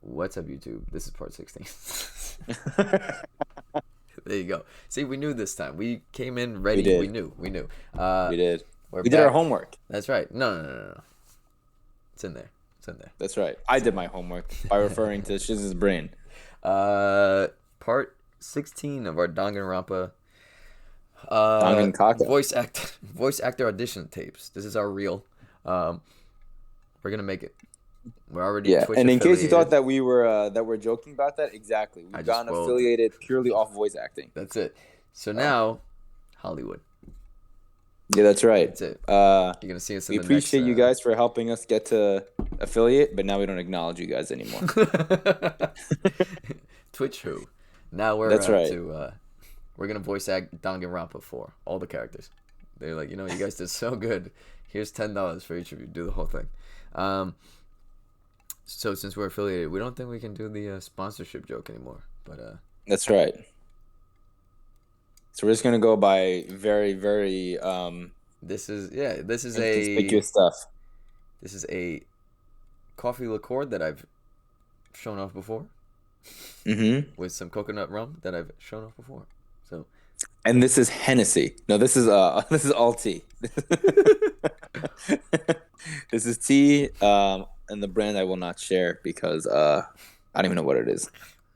What's up, YouTube? This is part 16. There you go. See, we knew this time. We came in ready. We did. We knew. We did. We did our homework. That's right. No. It's in there. That's right. I did my homework by referring to Shiz's brain. Part 16 of our Danganronpa voice actor audition tapes. This is our reel. We're gonna make it. We're already Twitch and in case you thought affiliated. that we're joking about that, exactly. We've gotten affiliated purely off voice acting. That's it. So now, Hollywood. Yeah, that's right. That's it. You're gonna see us. We appreciate you guys for helping us get to affiliate, but now we don't acknowledge you guys anymore. Twitch who? Now we're we're gonna voice act Danganronpa for all the characters. They're like, you guys did so good. Here's $10 for each of you. Do the whole thing. So since we're affiliated, we don't think we can do the sponsorship joke anymore. But that's right. So we're just gonna go by very, very This is conspicuous stuff. This is a coffee liqueur that I've shown off before. Mm-hmm. With some coconut rum that I've shown off before. So. And this is Hennessy. No, this is all tea. This is tea, and the brand I will not share because I don't even know what it is.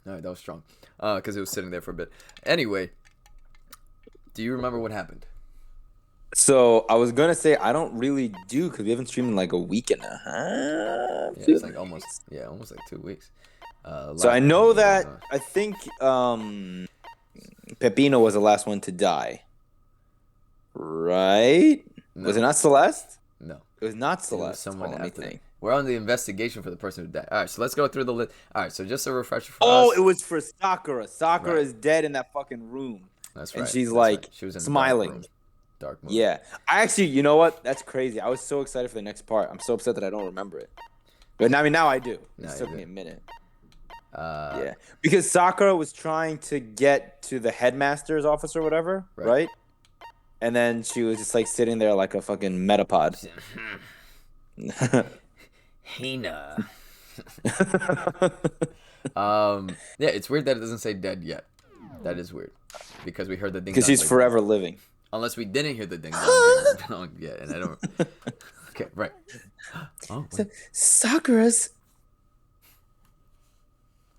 All right, that was strong. Because it was sitting there for a bit. Anyway, do you remember what happened? So I was gonna say I don't really do because we haven't streamed in like a week and a half. Yeah, it's like almost like 2 weeks. So I know that I think Pepino was the last one to die. Right? No. Was it not Celeste? No. It was not Celeste. It was someone after. We're on the investigation for the person who died. All right, so let's go through the list. All right, so just a refresher for us. It was for Sakura. Sakura is dead in that fucking room. That's right. And she's she was in smiling. Dark room. Yeah. I actually, you know what? That's crazy. I was so excited for the next part. I'm so upset that I don't remember it. But now I do. It took me a minute. Yeah. Because Sakura was trying to get to the headmaster's office or whatever, right? And then she was just like sitting there like a fucking metapod. Hina. Yeah, it's weird that it doesn't say dead yet. That is weird. Because we heard the ding. Because she's forever living. Unless we didn't hear the ding dong yet, and I don't. Okay, right. Oh, Sakura's.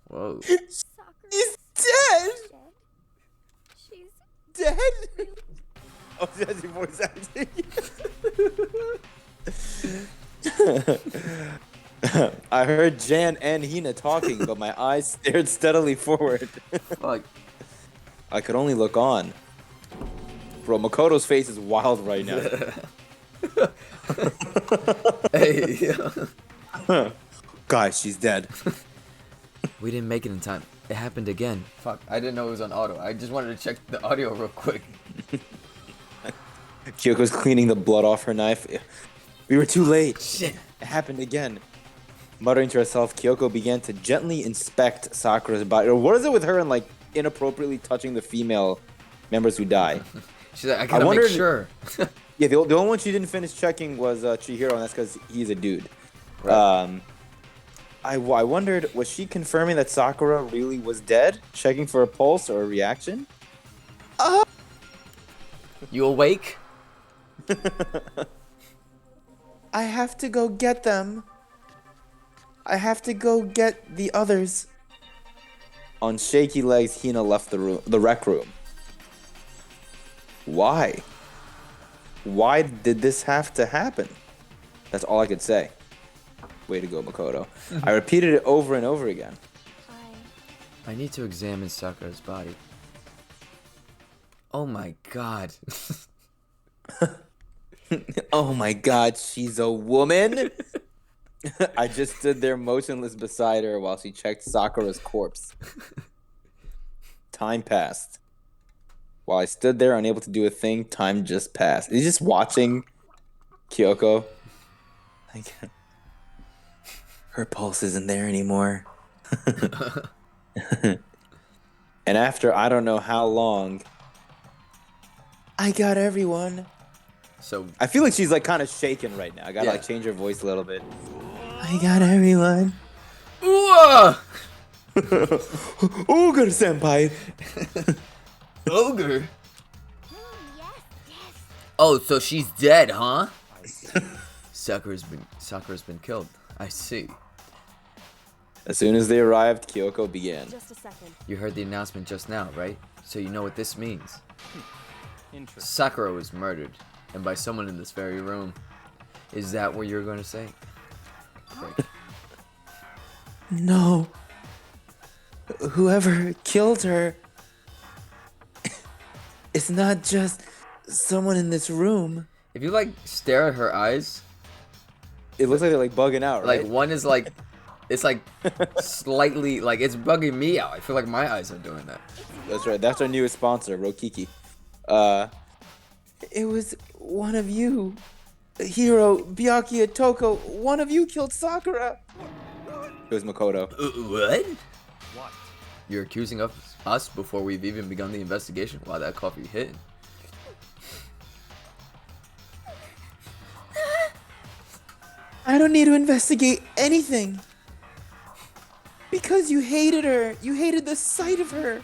Whoa. She's dead. She's dead. Oh, that's your voice acting. I heard Jan and Hina talking, but my eyes stared steadily forward. Fuck. I could only look on. Bro, Makoto's face is wild right now. Hey. Guys, she's dead. We didn't make it in time. It happened again. Fuck, I didn't know it was on auto. I just wanted to check the audio real quick. Kyoko's cleaning the blood off her knife. We were too late. Shit. It happened again. Muttering to herself, Kyoko began to gently inspect Sakura's body. Or what is it with her and like inappropriately touching the female members who die? She's like, I gotta make sure. Yeah, the only one she didn't finish checking was Chihiro, and that's because he's a dude. Right. I wondered, was she confirming that Sakura really was dead? Checking for a pulse or a reaction? You awake? I have to go get them. I have to go get the others. On shaky legs, Hina left the rec room. Why? Why did this have to happen? That's all I could say. Way to go, Makoto. I repeated it over and over again. I need to examine Sakura's body. Oh my god. Oh my god, she's a woman? I just stood there motionless beside her while she checked Sakura's corpse. Time passed. While I stood there unable to do a thing, time just passed. He's just watching Kyoko. Like, her pulse isn't there anymore. And after I don't know how long, I got everyone. So I feel like she's like kind of shaking right now. I gotta like change her voice a little bit. I got everyone. Whoa! Oh! Ogre senpai. Ogre? Yes, yes. Oh, so she's dead, huh? Sakura's been killed. I see. As soon as they arrived, Kyoko began. Just a second. You heard the announcement just now, right? So you know what this means. Interesting. Sakura was murdered, and by someone in this very room. Is that what you're going to say? Great. No. Whoever killed her, it's not just someone in this room. If you like stare at her eyes, It looks like they're like bugging out, right? like one is like, it's like slightly like it's bugging me out. I feel like my eyes are doing that. That's right. That's our newest sponsor, Rokiki. It was one of you. Hiro, Byakuya, Toko, one of you killed Sakura. It was Makoto. What? What? You're accusing us before we've even begun the investigation? Wow, that coffee hit. I don't need to investigate anything. Because you hated her. You hated the sight of her.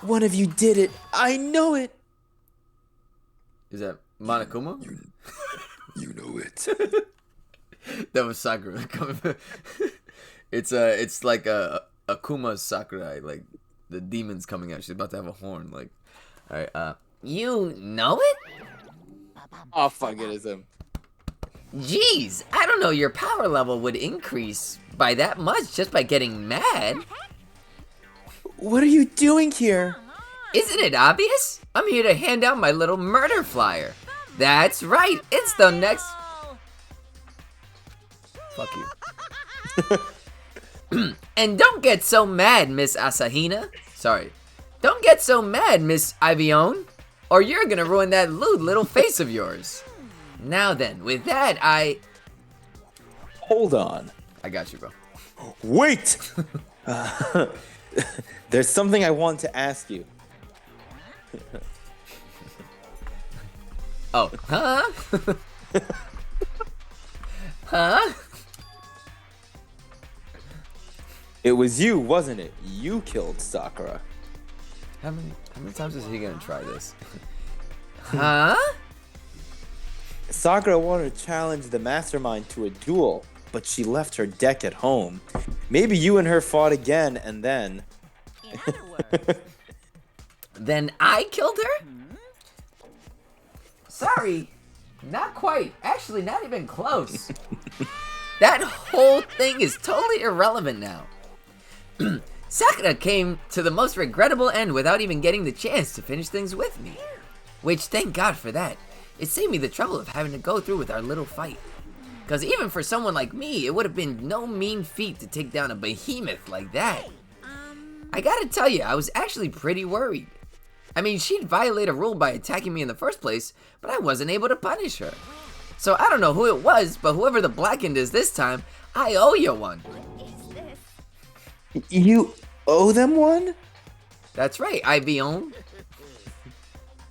One of you did it. I know it. Is that Monokuma? You know it. That was Sakura. It's like a Akuma's Sakurai, like the demon's coming out. She's about to have a horn. Like, all right. You know it? Oh fuck, it is him. Jeez, I don't know. Your power level would increase by that much just by getting mad. What are you doing here? Isn't it obvious? I'm here to hand out my little murder flyer. That's right. It's the next. Fuck you. And don't get so mad, Miss Asahina. Sorry. Don't get so mad, Miss Ivione, or you're gonna ruin that lewd little face of yours. Now then, with that, Hold on. I got you, bro. Wait! There's something I want to ask you. Oh, huh? Huh? It was you, wasn't it? You killed Sakura. How many times is he gonna try this? Huh? Sakura wanted to challenge the mastermind to a duel, but she left her deck at home. Maybe you and her fought again, and then... In other words, Then I killed her? Sorry, not quite. Actually, not even close. That whole thing is totally irrelevant now. Sakura came to the most regrettable end without even getting the chance to finish things with me. Which, thank God for that. It saved me the trouble of having to go through with our little fight. Because even for someone like me, it would have been no mean feat to take down a behemoth like that. I gotta tell you, I was actually pretty worried. I mean, she'd violate a rule by attacking me in the first place, but I wasn't able to punish her. So I don't know who it was, but whoever the blackened is this time, I owe you one. what is this? You owe them one? That's right, Ivione.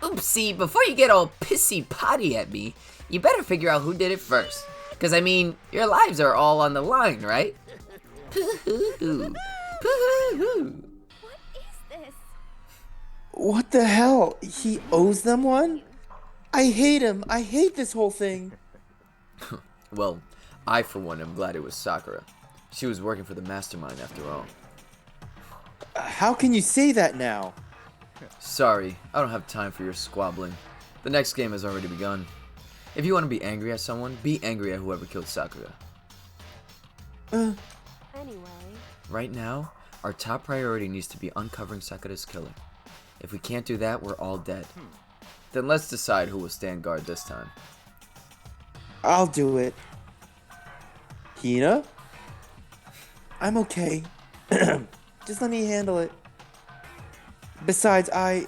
Oopsie, before you get all pissy potty at me, you better figure out who did it first. Cause I mean, your lives are all on the line, right? Poo-hoo-hoo. Poo-hoo-hoo. What is this? What the hell? He owes them one? I hate him. I hate this whole thing. Well, I for one am glad it was Sakura. She was working for the mastermind after all. How can you say that now? Sorry, I don't have time for your squabbling. The next game has already begun. If you want to be angry at someone, be angry at whoever killed Sakura. Anyway, Right now, our top priority needs to be uncovering Sakura's killer. If we can't do that, we're all dead. Then let's decide who will stand guard this time. I'll do it. Hina? I'm okay. Just let me handle it. Besides, I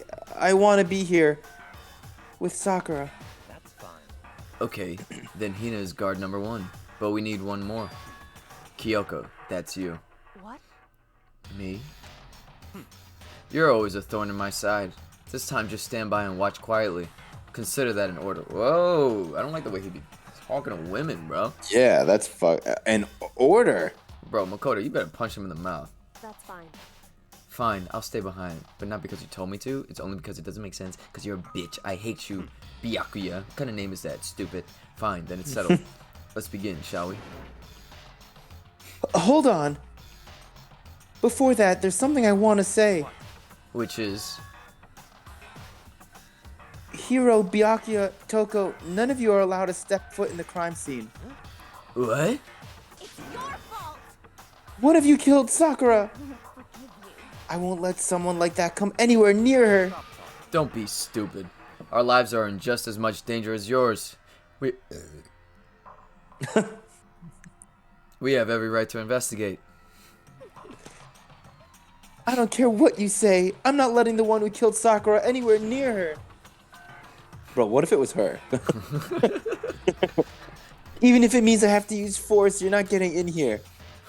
want to be here with Sakura. That's fine. Okay, then Hina is guard number 1, but we need one more. Kyoko, that's you. what? Me? You're always a thorn in my side. This time just stand by and watch quietly. Consider that an order. Whoa, I don't like the way he be talking to women, bro. Yeah, that's an order. Bro, Makoto, you better punch him in the mouth. That's fine. Fine, I'll stay behind. But not because you told me to. It's only because it doesn't make sense. Because you're a bitch. I hate you. Byakuya. What kind of name is that? Stupid. Fine, then it's settled. Let's begin, shall we? Hold on. Before that, there's something I want to say. Which is... Hiro, Byakuya, Toko, none of you are allowed to step foot in the crime scene. What? It's your fault. What if you killed Sakura? I won't forgive you. I won't let someone like that come anywhere near her. Don't be stupid. Our lives are in just as much danger as yours. We have every right to investigate. I don't care what you say. I'm not letting the one who killed Sakura anywhere near her. Bro, what if it was her? Even if it means I have to use force, you're not getting in here.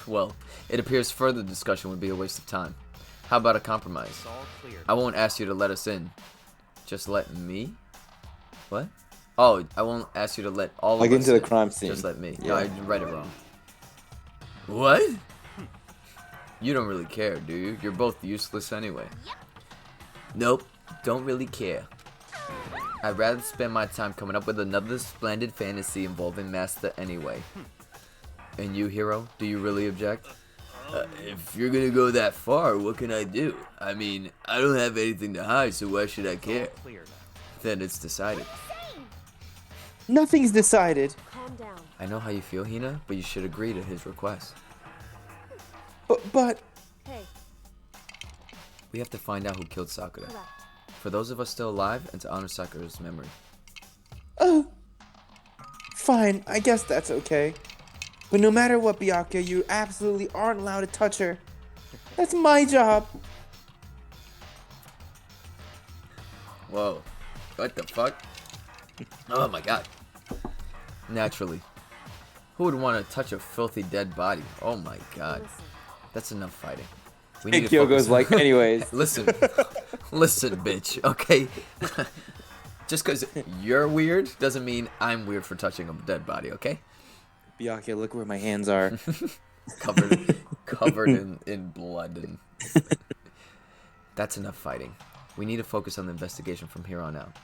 Well, it appears further discussion would be a waste of time. How about a compromise? It's all clear. I won't ask you to let us in. Just let me? What? Oh, I won't ask you to let all Like of us into the in. crime scene. Just let me. Yeah. No, I read it wrong. What? You don't really care, do you? You're both useless anyway. Nope, don't really care. I'd rather spend my time coming up with another splendid fantasy involving Master anyway. And you, Hiro, do you really object? If you're gonna go that far, what can I do? I mean, I don't have anything to hide, so why should I care? Clear now. Then it's decided. Nothing's decided. Calm down. I know how you feel, Hina, but you should agree to his request. But Hey, We have to find out who killed Sakura. correct. For those of us still alive, and to honor Sakura's memory. Fine, I guess that's okay. But no matter what, Byakuya, you absolutely aren't allowed to touch her. That's my job. Whoa. What the fuck? Oh my god. Naturally. Who would want to touch a filthy dead body? Oh my god. Listen. That's enough fighting. We Hey, to Kyogo's focus- like, anyways. Listen. Listen, bitch. Okay? Just because you're weird doesn't mean I'm weird for touching a dead body, okay? Byakuya, look where my hands are. Covered in blood and that's enough fighting. We need to focus on the investigation from here on out.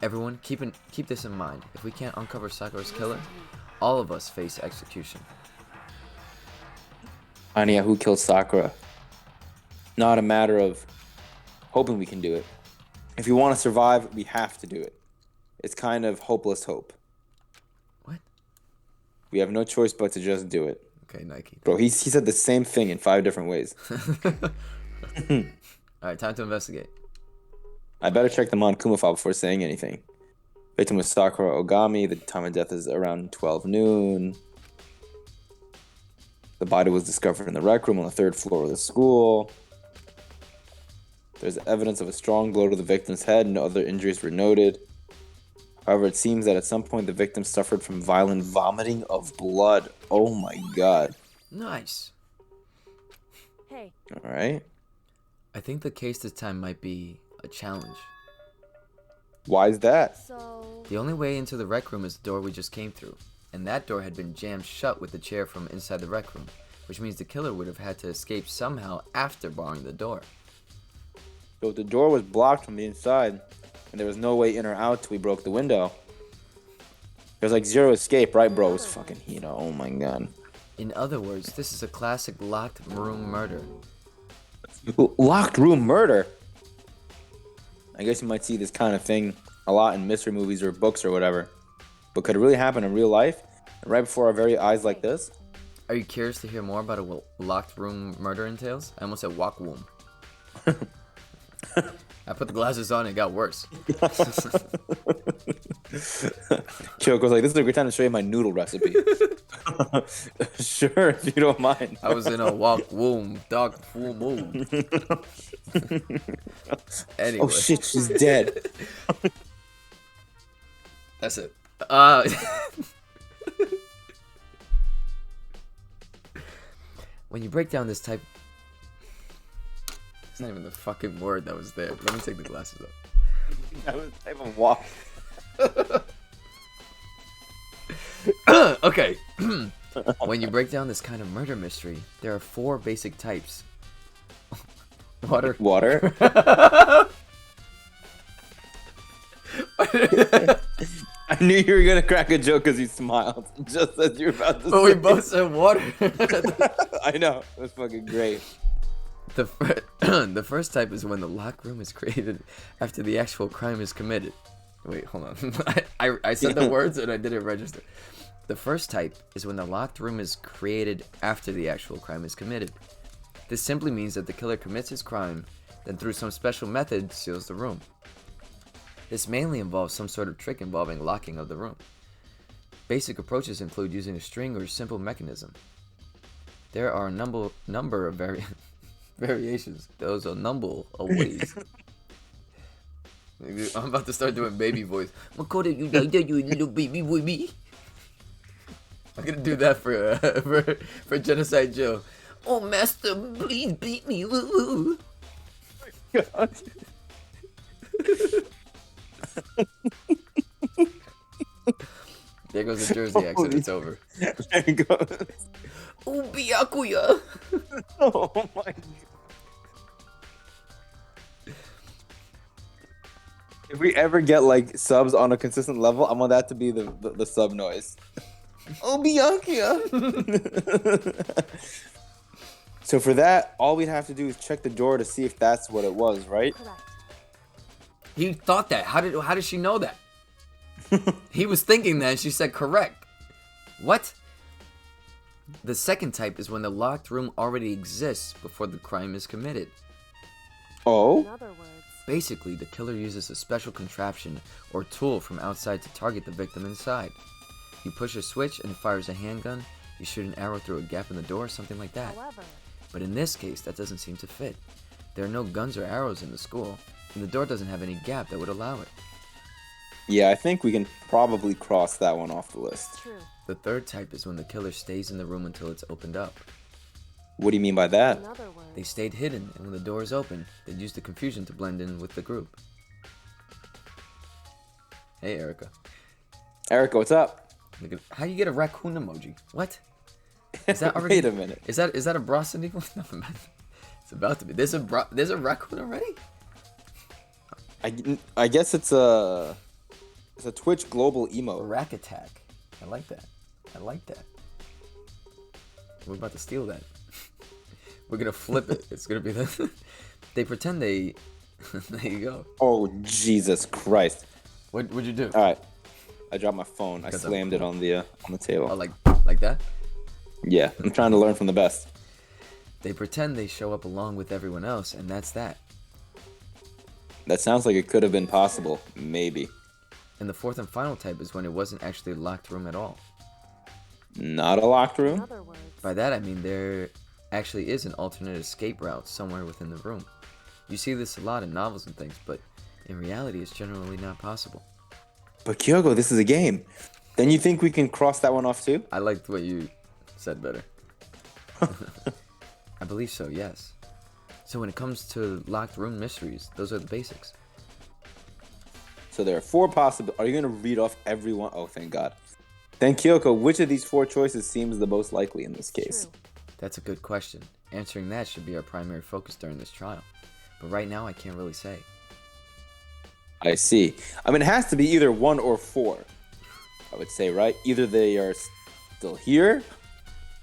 Everyone, keep this in mind. If we can't uncover Sakura's killer, all of us face execution. Anya, who killed Sakura? Not a matter of hoping we can do it. If we want to survive, we have to do it. It's kind of hopeless hope. What? We have no choice but to just do it. Okay, Nike. Bro, he said the same thing in 5 different ways. Alright, time to investigate. I better check the Monokuma file before saying anything. Victim was Sakura Ogami. The time of death is around 12 noon. The body was discovered in the rec room on the 3rd floor of the school. There's evidence of a strong blow to the victim's head. No other injuries were noted. However, it seems that at some point the victim suffered from violent vomiting of blood. Oh my god. Nice. Hey, Alright. I think the case this time might be a challenge. Why is that? so The only way into the rec room is the door we just came through, and that door had been jammed shut with the chair from inside the rec room, which means the killer would have had to escape somehow after barring the door. So the door was blocked from the inside, and there was no way in or out till we broke the window. There's like zero escape, right, bro? It's fucking Hina. Oh my god. In other words, this is a classic locked room murder. Locked room murder? I guess you might see this kind of thing a lot in mystery movies or books or whatever. But could it really happen in real life? Right before our very eyes like this? Are you curious to hear more about a locked room murder entails? I almost said walk womb. I put the glasses on and it got worse. Kyoko's like, this is a great time to show you my noodle recipe. Sure, if you don't mind. I was in a walk womb, dog full moon. Anyway. Oh shit, she's dead. That's it. When you break down this type... It's not even the fucking word that was there. Let me take the glasses off. That was type of walk. Okay. When you break down this kind of murder mystery, there are 4 basic types. Water. Water. I knew you were gonna crack a joke because you smiled just as you were about to But say. we both said water. I know. It was fucking great. The first type is when the locked room is created after the actual crime is committed. Wait, hold on. I said the words and I didn't register. The first type is when the locked room is created after the actual crime is committed. This simply means that the killer commits his crime, then through some special method seals the room. This mainly involves some sort of trick involving locking of the room. Basic approaches include using a string or a simple mechanism. There are a number of variations. Those are number of ways. I'm about to start doing baby voice. Makoto, you little baby boy. I'm gonna do that for Genocide Joe. Oh, master, please beat me. Woo. God. There goes the Jersey accent. It's over. There it goes. Oh, Byakuya. Oh my God. If we ever get like subs on a consistent level, I want that to be the sub noise. Oh, Bianca. So for that, all we'd have to do is check the door to see if that's what it was, right? Correct. He thought that. How did she know that? He was thinking that and she said correct. What? The second type is when the locked room already exists before the crime is committed. Oh? In other words, Basically, the killer uses a special contraption or tool from outside to target the victim inside. You push a switch and it fires a handgun, you shoot an arrow through a gap in the door, something like that. however, But in this case, that doesn't seem to fit. There are no guns or arrows in the school, and the door doesn't have any gap that would allow it. Yeah, I think we can probably cross that one off the list. true. The third type is when the killer stays in the room until it's opened up. What do you mean by that? In other words, They stayed hidden, and when the door is open, they'd use the confusion to blend in with the group. Hey, Erica. Erica, what's up? Look at, how you get a raccoon emoji? What? Is that already? Wait a minute. Is that a BrothSyndi one? No, man. It's about to be. There's a raccoon already? I guess it's a Twitch global emote. Rack attack. I like that. We're about to steal that. We're gonna flip it. It's gonna be the. They pretend they. There you go. Oh Jesus Christ! What'd you do? All right, I dropped my phone. I Because slammed it on the table. Oh, like that? Yeah, I'm trying to learn from the best. They pretend they show up along with everyone else, and that's that. That sounds like it could have been possible. Maybe. And the fourth and final type is when it wasn't actually a locked room at all. Not a locked in room? other words, By that I mean there actually is an alternate escape route somewhere within the room. You see this a lot in novels and things, but in reality it's generally not possible. But Kyogo, this is a game. Then you think we can cross that one off too? I liked what you said better. I believe so, yes. So when it comes to locked room mysteries, those are the basics. So there are 4 possible. Are you going to read off every one? Oh, thank God. Then Kyoko, which of these 4 choices seems the most likely in this case? true. That's a good question. Answering that should be our primary focus during this trial. But right now I can't really say. I see. I mean, it has to be either 1 or 4. I would say, right? Either they are still here,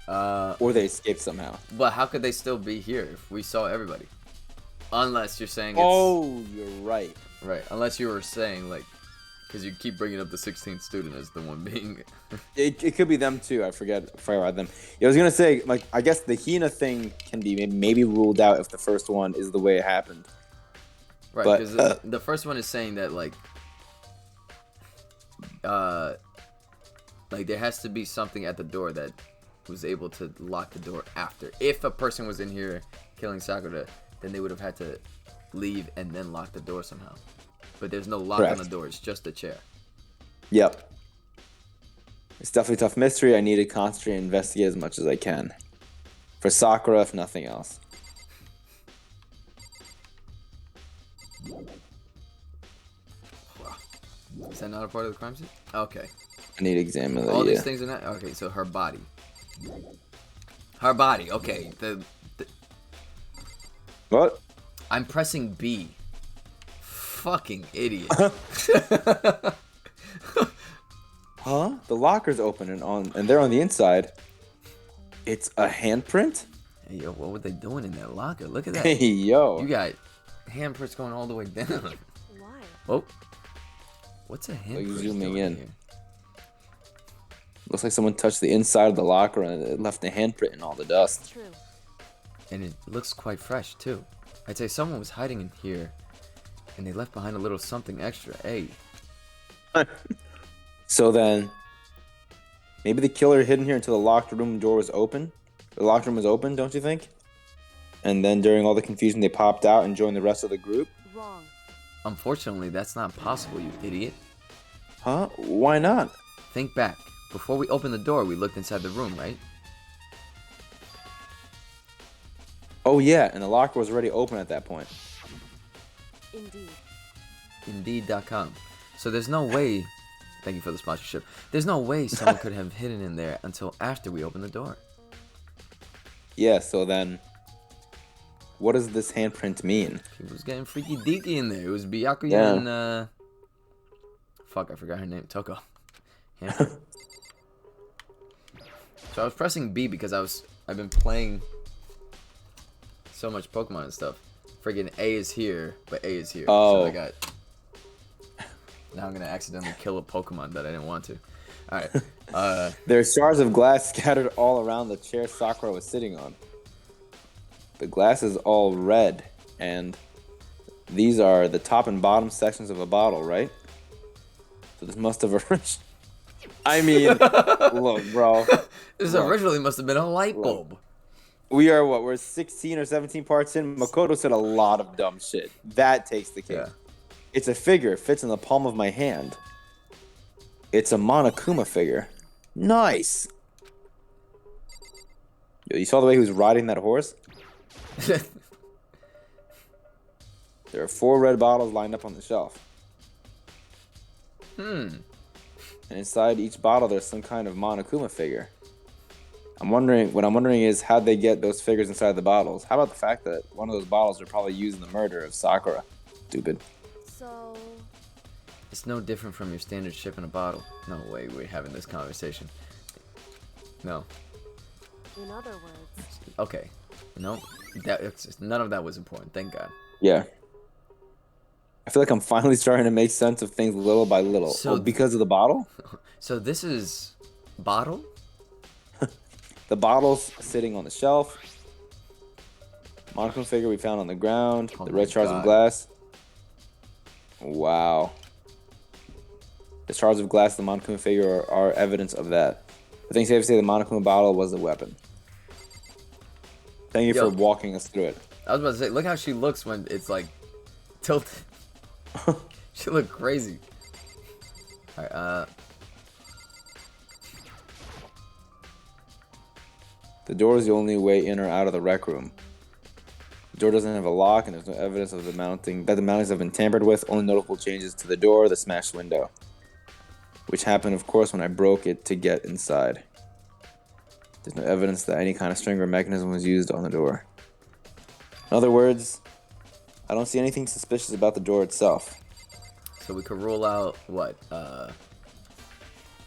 or they escaped somehow. But how could they still be here if we saw everybody? Unless you're saying it's... Oh, you're right. Right, unless you were saying, like... Because you keep bringing up the 16th student as the one being... It could be them too. I forgot about them. Yeah, I was gonna say, like, I guess the Hina thing can be maybe ruled out if the first one is the way it happened. Right, But, because the first one is saying that, like there has to be something at the door that was able to lock the door after. If a person was in here killing Sakura, then they would have had to leave and then lock the door somehow. But there's no lock Correct. on the door, it's just a chair. Yep. It's definitely a tough mystery. I need to concentrate and investigate as much as I can. For Sakura, if nothing else. Is that not a part of the crime scene? Okay. I need to examine that. All Yeah. these things are not... Okay, so her body. Her body. Okay. What? I'm pressing B. Fucking idiot. Huh? The locker's open and they're on the inside. It's a handprint? Hey, yo, what were they doing in that locker? Look at that. Hey, yo. You got handprints going all the way down. Why? Oh. What's a handprint zooming doing in. here? Looks like someone touched the inside of the locker and it left a handprint in all the dust. True. And it looks quite fresh, too. I'd say someone was hiding in here, and they left behind a little something extra. Hey. So then, maybe the killer hid in here until the locked room door was open? The locked room was open, don't you think? And then during all the confusion, they popped out and joined the rest of the group? Wrong. Unfortunately, that's not possible, you idiot. Huh? Why not? Think back. Before we opened the door, we looked inside the room, right? Oh yeah, and the locker was already open at that point. Indeed. Indeed.com. So there's no way... Thank you for the sponsorship. There's no way someone could have hidden in there until after we opened the door. Yeah, so then, what does this handprint mean? He was getting freaky deaky in there. It was Byakuya Yeah. and, fuck, I forgot her name. Toko. Handprint. So I was pressing B because I've been playing so much Pokemon and stuff. Friggin' A is here, but A is here. Oh. So I got... Now I'm gonna accidentally kill a Pokemon that I didn't want to. Alright. There's shards of glass scattered all around the chair Sakura was sitting on. The glass is all red, and these are the top and bottom sections of a bottle, right? So this must have originally... I mean, look, bro. This Look. originally must have been a light bulb. We are, what, we're 16 or 17 parts in? Makoto said a lot of dumb shit. That takes the cake. Yeah. It's a figure. It fits in the palm of my hand. It's a Monokuma figure. Nice. Yo, you saw the way he was riding that horse? There are 4 red bottles lined up on the shelf. And inside each bottle, there's some kind of Monokuma figure. What I'm wondering is how'd they get those figures inside the bottles? How about the fact that one of those bottles are probably used in the murder of Sakura? Stupid. So, It's no different from your standard ship in a bottle. No way we're having this conversation. No. in other words, Okay. No. None of that was important. Thank God. Yeah. I feel like I'm finally starting to make sense of things little by little. So because of the bottle? So this is bottle? The bottle's sitting on the shelf. Monokuma figure we found on the ground. Oh The my red shards God. of glass. Wow. The shards of glass, the Monokuma figure are evidence of that. I think it's safe to say the Monokuma bottle was the weapon. Thank you Yo. for walking us through it. I was about to say, look how she looks when it's like tilted. She look crazy. Alright, The door is the only way in or out of the rec room. The door doesn't have a lock, and there's no evidence of the mountings have been tampered with. Only notable changes to the door, the smashed window, which happened, of course, when I broke it to get inside. There's no evidence that any kind of string or mechanism was used on the door. In other words, I don't see anything suspicious about the door itself. so we could rule out what?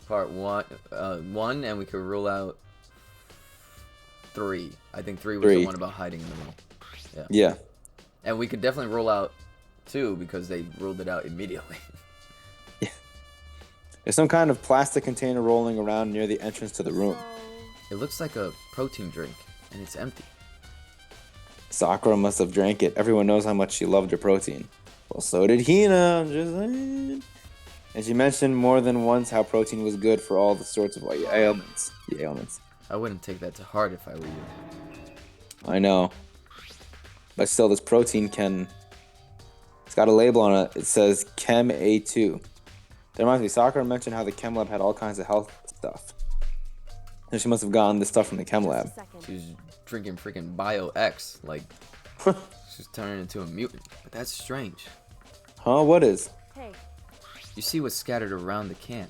Part one, and we could rule out 3. I think 3 was 3. the one about hiding in the room. Yeah. Yeah. And we could definitely rule out 2 because they ruled it out immediately. There's some kind of plastic container rolling around near the entrance to the room. It looks like a protein drink, and it's empty. Sakura must have drank it. Everyone knows how much she loved her protein. Well, so did Hina. I'm just saying. And she mentioned more than once how protein was good for all the sorts of ailments. The ailments. I wouldn't take that to heart if I were you. I know. But still, this protein can... It's got a label on it. It says Chem A2. That reminds me, Sakura mentioned how the Chem Lab had all kinds of health stuff. And she must have gotten this stuff from the Chem Lab. second. She's drinking freaking Bio X, like she's turning into a mutant. But that's strange. Huh? What is? Hey, You see what's scattered around the can?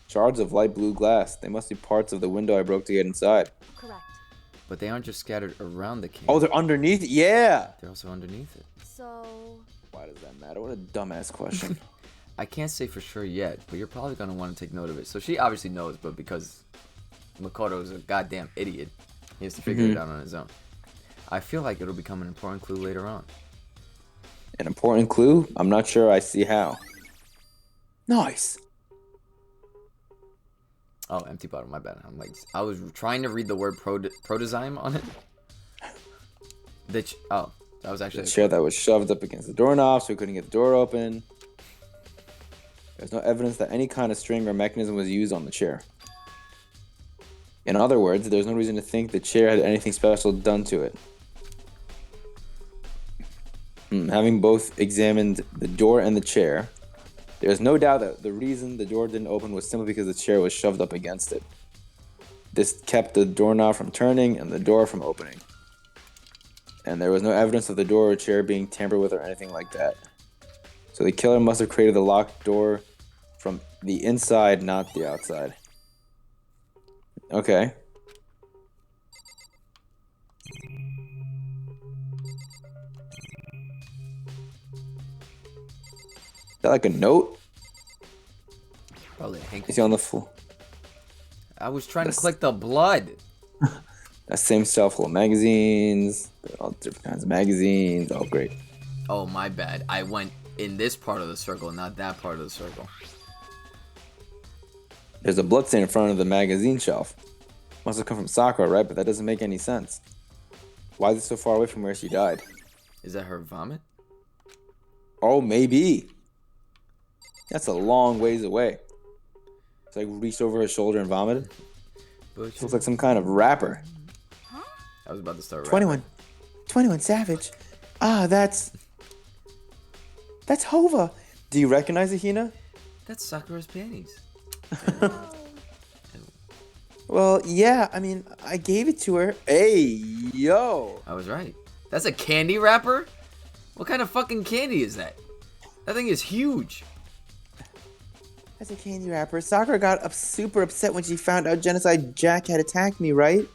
Shards of light blue glass. They must be parts of the window I broke to get inside. Correct. But they aren't just scattered around the candy. Oh, they're underneath it? Yeah! They're also underneath it. So, Why does that matter? What a dumbass question. I can't say for sure yet, but you're probably going to want to take note of it. So she obviously knows, but because Makoto is a goddamn idiot, he has to figure it out on his own. I feel like it'll become an important clue later on. An important clue? I'm not sure I see how. Nice. Oh, empty bottle, my bad. I was trying to read the word protozyme on it. That was actually The chair that was shoved up against the doorknob so we couldn't get the door open. There's no evidence that any kind of string or mechanism was used on the chair. In other words, there's no reason to think the chair had anything special done to it. Having both examined the door and the chair, there's no doubt that the reason the door didn't open was simply because the chair was shoved up against it. This kept the doorknob from turning and the door from opening. And there was no evidence of the door or chair being tampered with or anything like that. So the killer must have created the locked door from the inside, not the outside. Okay. Is that like a note? probably a hanky. Is he on the floor? I was trying to click the blood. That same style full of magazines. All different kinds of magazines. Oh, great. Oh, my bad. I went in this part of the circle, not that part of the circle. There's a bloodstain in front of the magazine shelf. Must have come from Sakura, right? But that doesn't make any sense. Why is it so far away from where she died? Is that her vomit? Oh, maybe. That's a long ways away. It's like reached over her shoulder and vomited. Looks like some kind of rapper. I was about to start rapping. 21. 21 Savage. Ah, that's Hova. Do you recognize it, Hina? That's Sakura's panties. Well, yeah. I mean, I gave it to her. Hey, yo. I was right. That's a candy wrapper? What kind of fucking candy is that? That thing is huge. That's a candy wrapper. Sakura got super upset when she found out Genocide Jack had attacked me, right?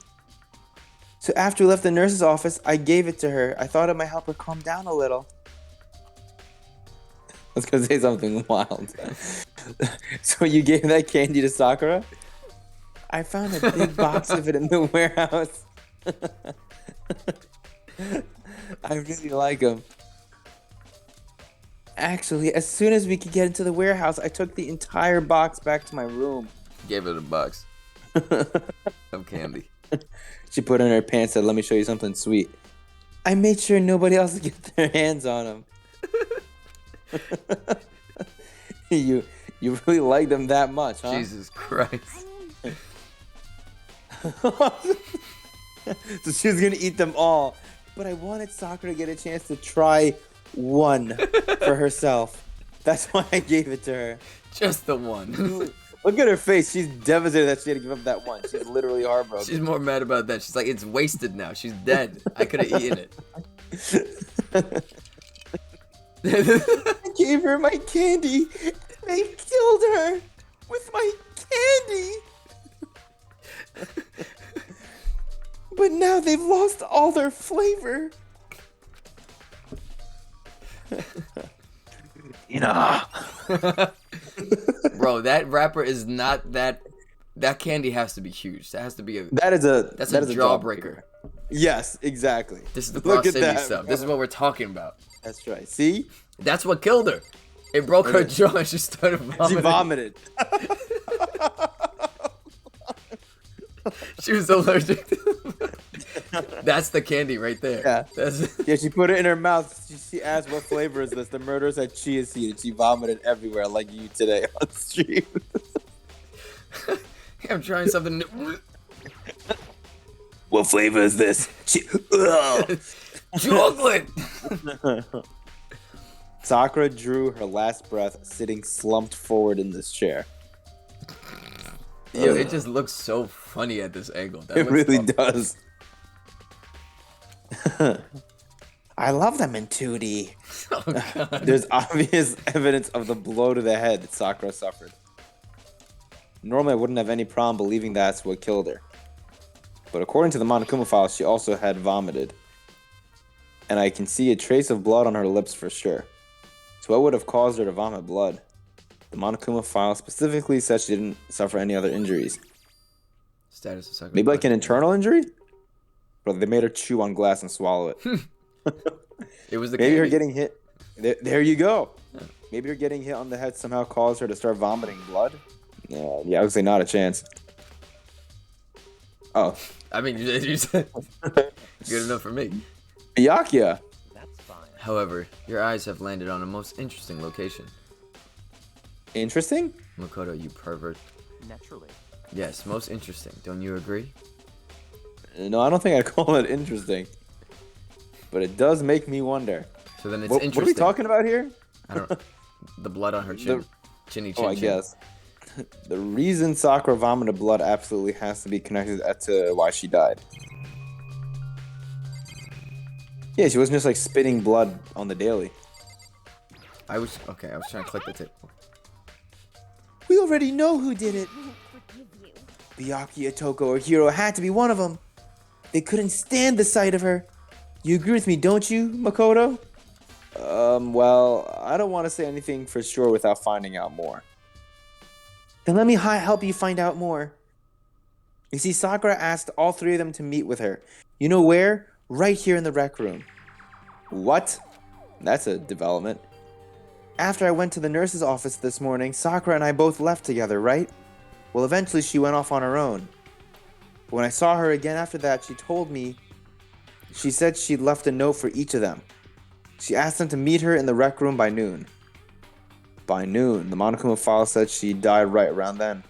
So after we left the nurse's office, I gave it to her. I thought it might help her calm down a little. I was gonna say something wild. So you gave that candy to Sakura? I found a big box of it in the warehouse. I really like them. Actually, as soon as we could get into the warehouse, I took the entire box back to my room. Gave it a box of candy. She put it in her pants and said, "Let me show you something sweet." I made sure nobody else would get their hands on them. You really like them that much, huh? Jesus Christ. So she was gonna eat them all, but I wanted Sakura to get a chance to try one for herself. That's why I gave it to her. Just the one. Look at her face. She's devastated that she had to give up that one. She's literally heartbroken. She's more mad about that. She's like, it's wasted now. She's dead. I could have eaten it. I gave her my candy. They killed her with my candy. But now they've lost all their flavor. Bro, that wrapper is not that. That candy has to be huge. That has to be a. That's a jawbreaker. Yes, exactly. This is the Look at BrothSyndi that, stuff. bro. This is what we're talking about. That's right. See? That's what killed her. It broke her jaw and she started vomiting. She vomited. She was allergic to That's the candy right there. Yeah. Yeah, she put it in her mouth. She asked, "What flavor is this?" The murderer said chia seed, and she vomited everywhere like you today on the street. I'm trying something new. What flavor is this? Chocolate! Sakura drew her last breath sitting slumped forward in this chair. Yo, it just looks so funny at this angle. It really does. I love them in 2D. Oh, God. There's obvious evidence of the blow to the head that Sakura suffered. Normally, I wouldn't have any problem believing that's what killed her. But according to the Monokuma file, she also had vomited. And I can see a trace of blood on her lips for sure. So what would have caused her to vomit blood? The Monokuma file specifically said she didn't suffer any other injuries. Status of Sakura. Maybe like an internal injury? But they made her chew on glass and swallow it. It was the Maybe her candy. getting hit. There you go. Maybe her getting hit on the head somehow caused her to start vomiting blood. Yeah, I would say not a chance. Oh, I mean, you said good enough for me. Byakuya. That's fine. However, your eyes have landed on a most interesting location. Interesting? Makoto, you pervert. Naturally. Yes, most interesting. Don't you agree? No, I don't think I'd call it interesting. But it does make me wonder. So then it's What interesting. are we talking about here? I don't. The blood on her chin. Chinny chin. Oh, I guess. The reason Sakura vomited blood absolutely has to be connected to why she died. Yeah, she wasn't just like spitting blood on the daily. I was trying to click the tip. We already know who did it. I won't forgive you. Byakuya, Toko, or Hiro had to be one of them. They couldn't stand the sight of her. You agree with me, don't you, Makoto? Well, I don't want to say anything for sure without finding out more. Then let me help you find out more. You see, Sakura asked all three of them to meet with her. You know where? Right here in the rec room. What? That's a development. After I went to the nurse's office this morning, Sakura and I both left together, right? Well, eventually she went off on her own. But when I saw her again after that, she said she'd left a note for each of them. She asked them to meet her in the rec room by noon. By noon, the Monokuma file said she died right around then.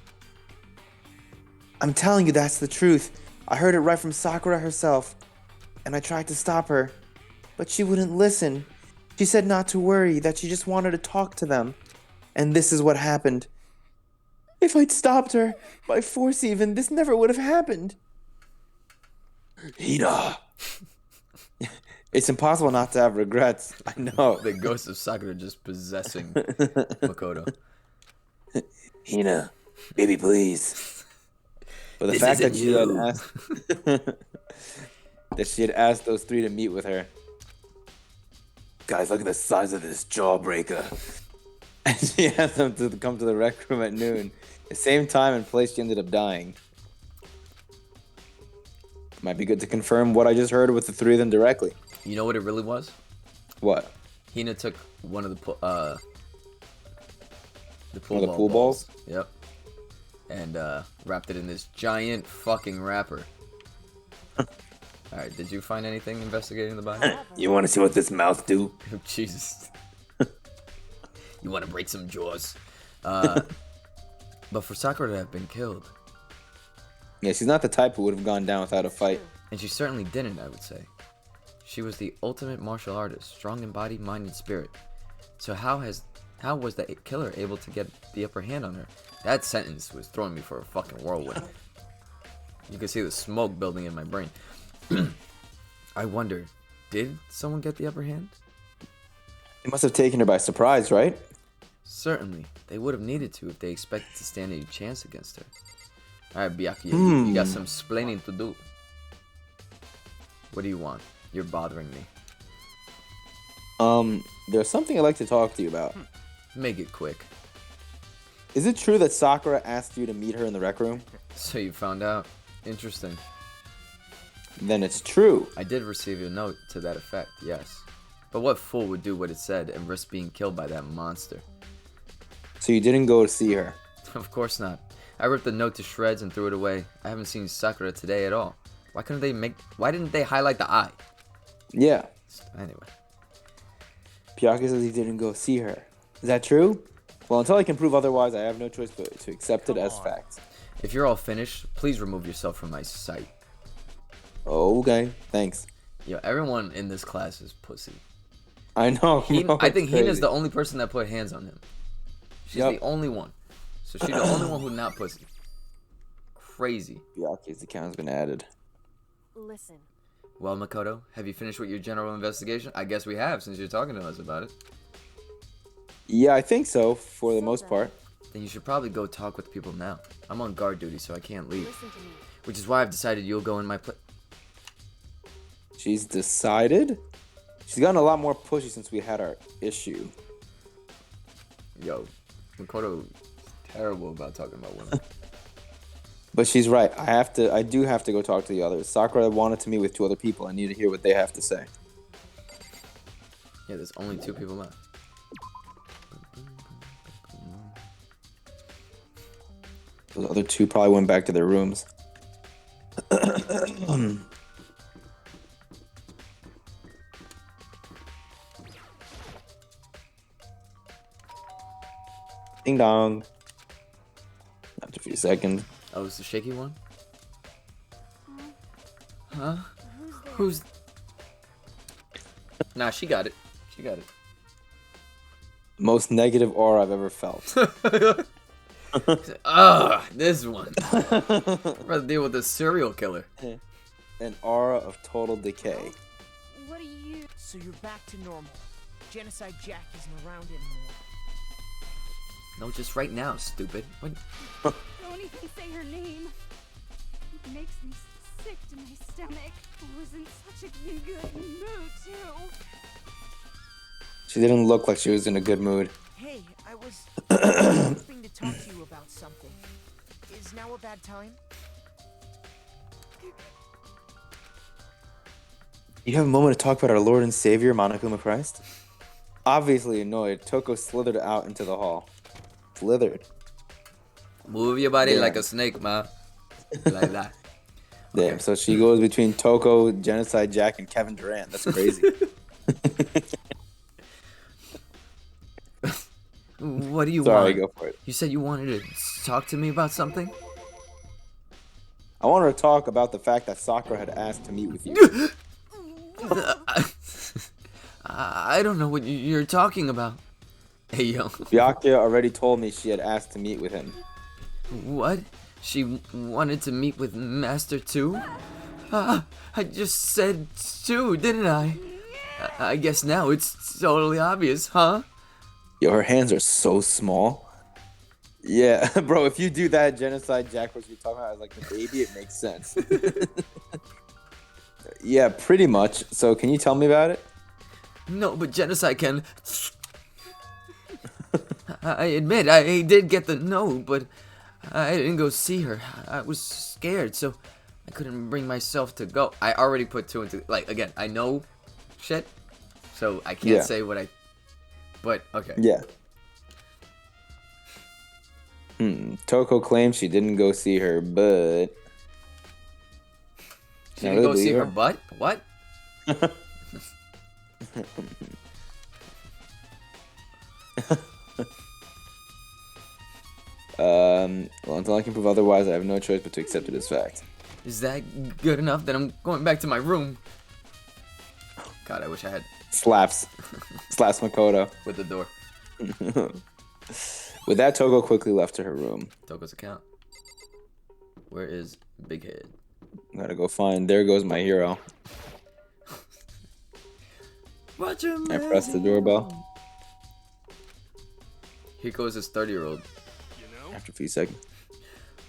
I'm telling you that's the truth. I heard it right from Sakura herself. And I tried to stop her, but she wouldn't listen. She said not to worry, that she just wanted to talk to them. And this is what happened. If I'd stopped her, by force even, this never would have happened. Hina. It's impossible not to have regrets. I know. The ghost of Sakura just possessing Makoto. Hina, baby, please. But the This fact isn't that she had you. asked that she had asked those three to meet with her. Guys, look at the size of this jawbreaker. And she asked them to come to the rec room at noon. The same time and place she ended up dying. Might be good to confirm what I just heard with the three of them directly. You know what it really was? What? Hina took one of the pool One of the pool balls? Yep. And wrapped it in this giant fucking wrapper. Alright, did you find anything investigating the body? You want to see what this mouth do? Oh, Jesus. You want to break some jaws. But for Sakura to have been killed, Yeah, she's not the type who would have gone down without a fight. and she certainly didn't, I would say. She was the ultimate martial artist, strong in body, mind, and spirit. So how was the killer able to get the upper hand on her? That sentence was throwing me for a fucking whirlwind. You can see the smoke building in my brain. I wonder, did someone get the upper hand? It must have taken her by surprise, right? Certainly. They would have needed to if they expected to stand any chance against her. Alright, Byakuya, you got some explaining to do. What do you want? You're bothering me. There's something I'd like to talk to you about. Make it quick. Is it true that Sakura asked you to meet her in the rec room? So you found out? Interesting. Then it's true. I did receive a note to that effect, yes. But what fool would do what it said and risk being killed by that monster? So you didn't go to see her. Of course not. I ripped the note to shreds and threw it away. I haven't seen Sakura today at all. Why didn't they highlight the eye? Yeah. Anyway. Byakuya says he didn't go see her. Is that true? Well, until I can prove otherwise, I have no choice but to accept it as fact. If you're all finished, please remove yourself from my sight. Okay, thanks. Yo, everyone in this class is pussy. I know. I think Hina's the only person that put hands on him. She's the only one. So she's the only one who's not pussy. Crazy. Byakuya's account's been added. Listen, Well, Makoto, have you finished with your general investigation? I guess we have, since you're talking to us about it. Yeah, I think so, for the most part. Then you should probably go talk with people now. I'm on guard duty, so I can't leave. Listen to me. Which is why I've decided you'll go in my place. She's decided? She's gotten a lot more pushy since we had our issue. Yo, Makoto terrible about talking about women. But she's right. I do have to go talk to the others. Sakura wanted to meet with 2 other people. I need to hear what they have to say. Yeah, there's only 2 people left. Those other 2 probably went back to their rooms. Ding dong. After a few seconds. Oh, it's the shaky one? Huh? Who's there? Who's... Nah, she got it. She got it. Most negative aura I've ever felt. This one. I'd rather deal with a serial killer. An aura of total decay. What are you? So you're back to normal. Genocide Jack isn't around anymore. No, just right now, stupid. What? Don't even say her name. It makes me sick to my stomach. I was in such a good mood, too. She didn't look like she was in a good mood. Hey, I was hoping to talk to you about something. Is now a bad time? You have a moment to talk about our Lord and Savior, Monokuma Christ? Obviously annoyed, Toko slithered out into the hall. Slithered. Move your body like a snake, ma. Like that. Damn, so she goes between Toko, Genocide Jack, and Kevin Durant. That's crazy. What do you Sorry, want? go for it. You said you wanted to talk to me about something? I wanted to talk about the fact that Sakura had asked to meet with you. I don't know what you're talking about. Hey, yo. Byakuya already told me she had asked to meet with him. What? She wanted to meet with Master 2? I just said 2, didn't I? I guess now it's totally obvious, huh? Yo, her hands are so small. Yeah, bro, if you do that Genocide Jack, what you're talking about, as like the baby, it makes sense. Yeah, pretty much. So can you tell me about it? No, but Genocide can... I admit, I did get the note, but I didn't go see her. I was scared, so I couldn't bring myself to go. I already put 2 and 2. Like, again, I know shit, so I can't say what I... But, okay. Yeah. Toko claims she didn't go see her, but... She didn't go see her butt? What? Well, until I can prove otherwise, I have no choice but to accept it as fact. Is that good enough that I'm going back to my room? God, I wish I had... Slaps Makoto. With the door. With that, Toko quickly left to her room. Toko's account. Where is Big Head? Gotta go find. There goes my hero. Watch him. I press the doorbell. Here goes his 30-year-old. After a few seconds.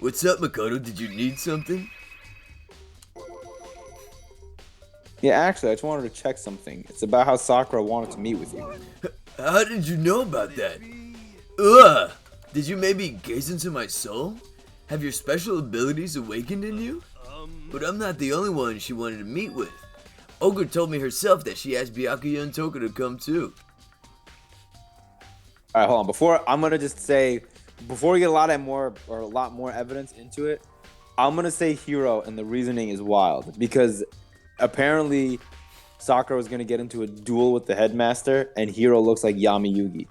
What's up, Makoto? Did you need something? Yeah, actually, I just wanted to check something. It's about how Sakura wanted to meet with you. How did you know about that? Ugh! Did you maybe gaze into my soul? Have your special abilities awakened in you? But I'm not the only one she wanted to meet with. Ogre told me herself that she asked Byakuya and Toko to come too. Alright, hold on. I'm gonna just say, before we get a lot more evidence into it, I'm gonna say hero, and the reasoning is wild. Because apparently Sakura was gonna get into a duel with the headmaster, and Hiro looks like Yami Yugi.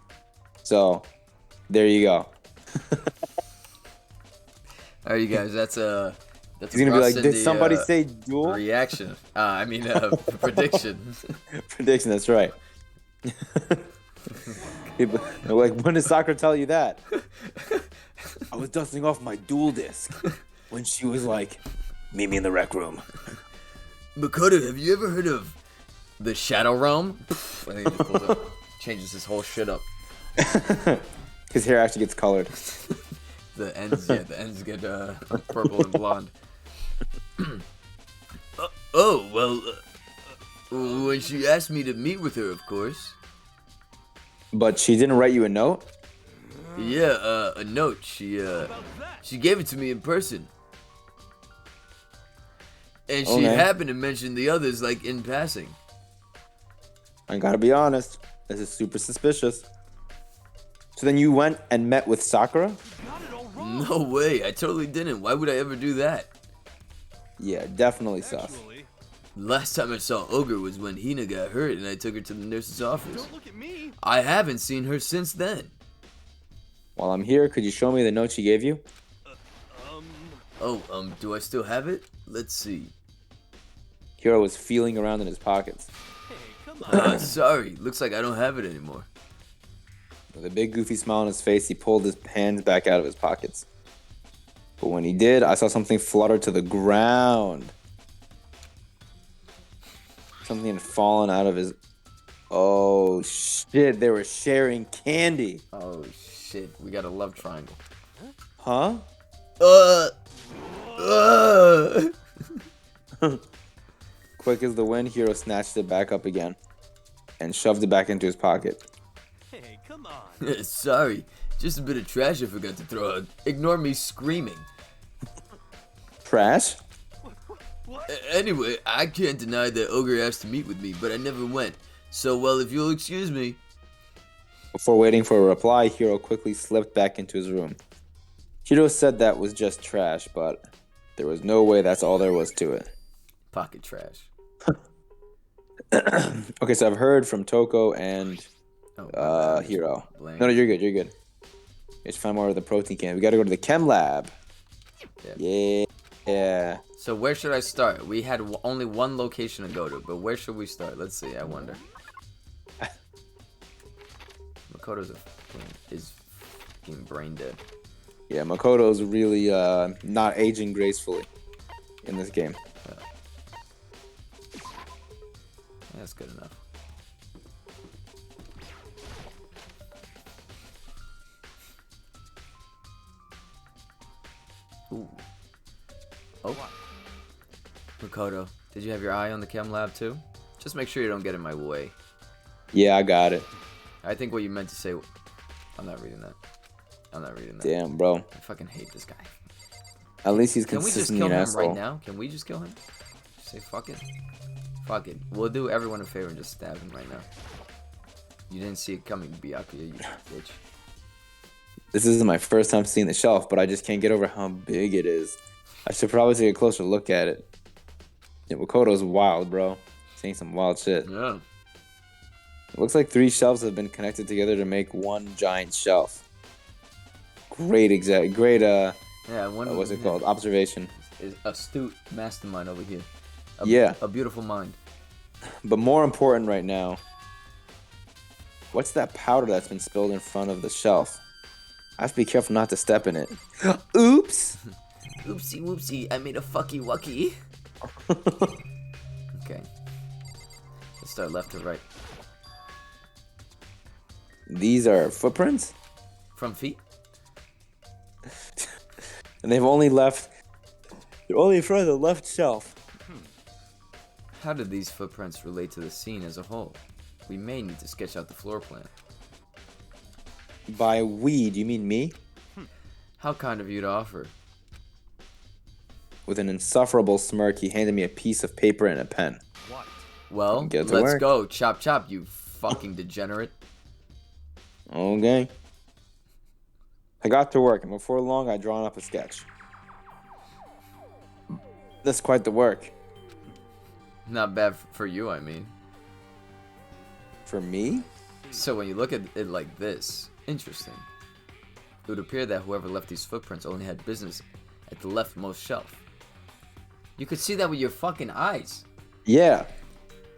So, there you go. Alright, you guys, that's He's gonna be like, did BrothSyndi, somebody say duel? reaction. Prediction. Prediction, that's right. Like, when did Sakura tell you that? I was dusting off my duel disc when she was like, meet me in the rec room. Makoto, have you ever heard of the Shadow Realm? I think he pulls up, changes his whole shit up. His hair actually gets colored. The ends get purple and blonde. When she asked me to meet with her, of course. But she didn't write you a note? Yeah, a note. She gave it to me in person. And she Okay. happened to mention the others, like, in passing. I gotta be honest. This is super suspicious. So then you went and met with Sakura? No way, I totally didn't. Why would I ever do that? Yeah, definitely sus. Last time I saw Ogre was when Hina got hurt and I took her to the nurse's office. Don't look at me. I haven't seen her since then. While I'm here, could you show me the note she gave you? Do I still have it? Let's see. Hiro was feeling around in his pockets. Hey, come on. Sorry, looks like I don't have it anymore. With a big goofy smile on his face, he pulled his hands back out of his pockets. But when he did, I saw something flutter to the ground. Something had fallen out of his... Oh, shit. They were sharing candy. Oh shit, we got a love triangle. Huh? Quick as the wind, Hiro snatched it back up again and shoved it back into his pocket. Hey, come on. Sorry, just a bit of trash I forgot to throw out. Ignore me screaming. Trash? Anyway, I can't deny that Ogre asked to meet with me, but I never went. So, well, if you'll excuse me. Before waiting for a reply, Hiro quickly slipped back into his room. Hiro said that was just trash, but there was no way that's all there was to it. Pocket trash. Okay, so I've heard from Toko and Hiro. Blank. No, you're good, you're good. You should find more of the protein can. We gotta go to the chem lab. Yeah. So where should I start? We had only one location to go to, but where should we start? Let's see, I wonder. Makoto's is fucking brain dead. Yeah, Makoto's really not aging gracefully in this game. That's good enough. Ooh. Oh. Makoto, did you have your eye on the chem lab too? Just make sure you don't get in my way. Yeah, I got it. I think what you meant to say... I'm not reading that. I'm not reading that. Damn, bro. I fucking hate this guy. At least he's Can we just consistently kill an him asshole. right now? Can we just kill him? Just say fuck it. Fuck it. We'll do everyone a favor and just stab him right now. You didn't see it coming, Byakuya, you bitch. This isn't my first time seeing the shelf, but I just can't get over how big it is. I should probably take a closer look at it. Yeah, Makoto's wild, bro. Saying some wild shit. Yeah. It looks like 3 shelves have been connected together to make one giant shelf. Great, Yeah, one. what's it called? Observation. Is astute mastermind over here. Yeah. A beautiful mind. But more important right now, what's that powder that's been spilled in front of the shelf? I have to be careful not to step in it. Oops! Oopsie whoopsie, I made a fucky wucky. Okay. Let's start left to right. These are footprints? From feet? And they're only in front of the left shelf. How did these footprints relate to the scene as a whole? We may need to sketch out the floor plan. By we, do you mean me? How kind of you to offer. With an insufferable smirk, he handed me a piece of paper and a pen. What? Well, Get to let's work. go. Chop chop, you fucking degenerate. Okay. I got to work, and before long, I'd drawn up a sketch. That's quite the work. Not bad for you, I mean. For me? So when you look at it like this, interesting. It would appear that whoever left these footprints only had business at the leftmost shelf. You could see that with your fucking eyes. Yeah.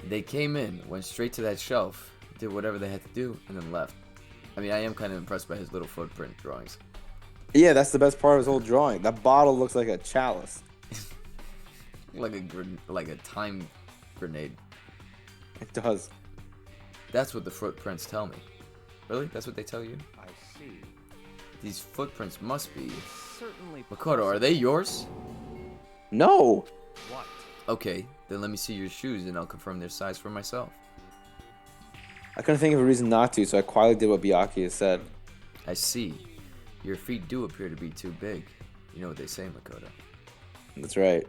They came in, went straight to that shelf, did whatever they had to do, and then left. I mean, I am kind of impressed by his little footprint drawings. Yeah, that's the best part of his whole drawing. That bottle looks like a chalice. Like a time grenade. It does. That's what the footprints tell me. Really? That's what they tell you? I see. These footprints must be. Certainly. Makoto, are they yours? No. What? Okay, then let me see your shoes and I'll confirm their size for myself. I couldn't think of a reason not to, so I quietly did what Byakuya has said. I see. Your feet do appear to be too big. You know what they say, Makoto. That's right.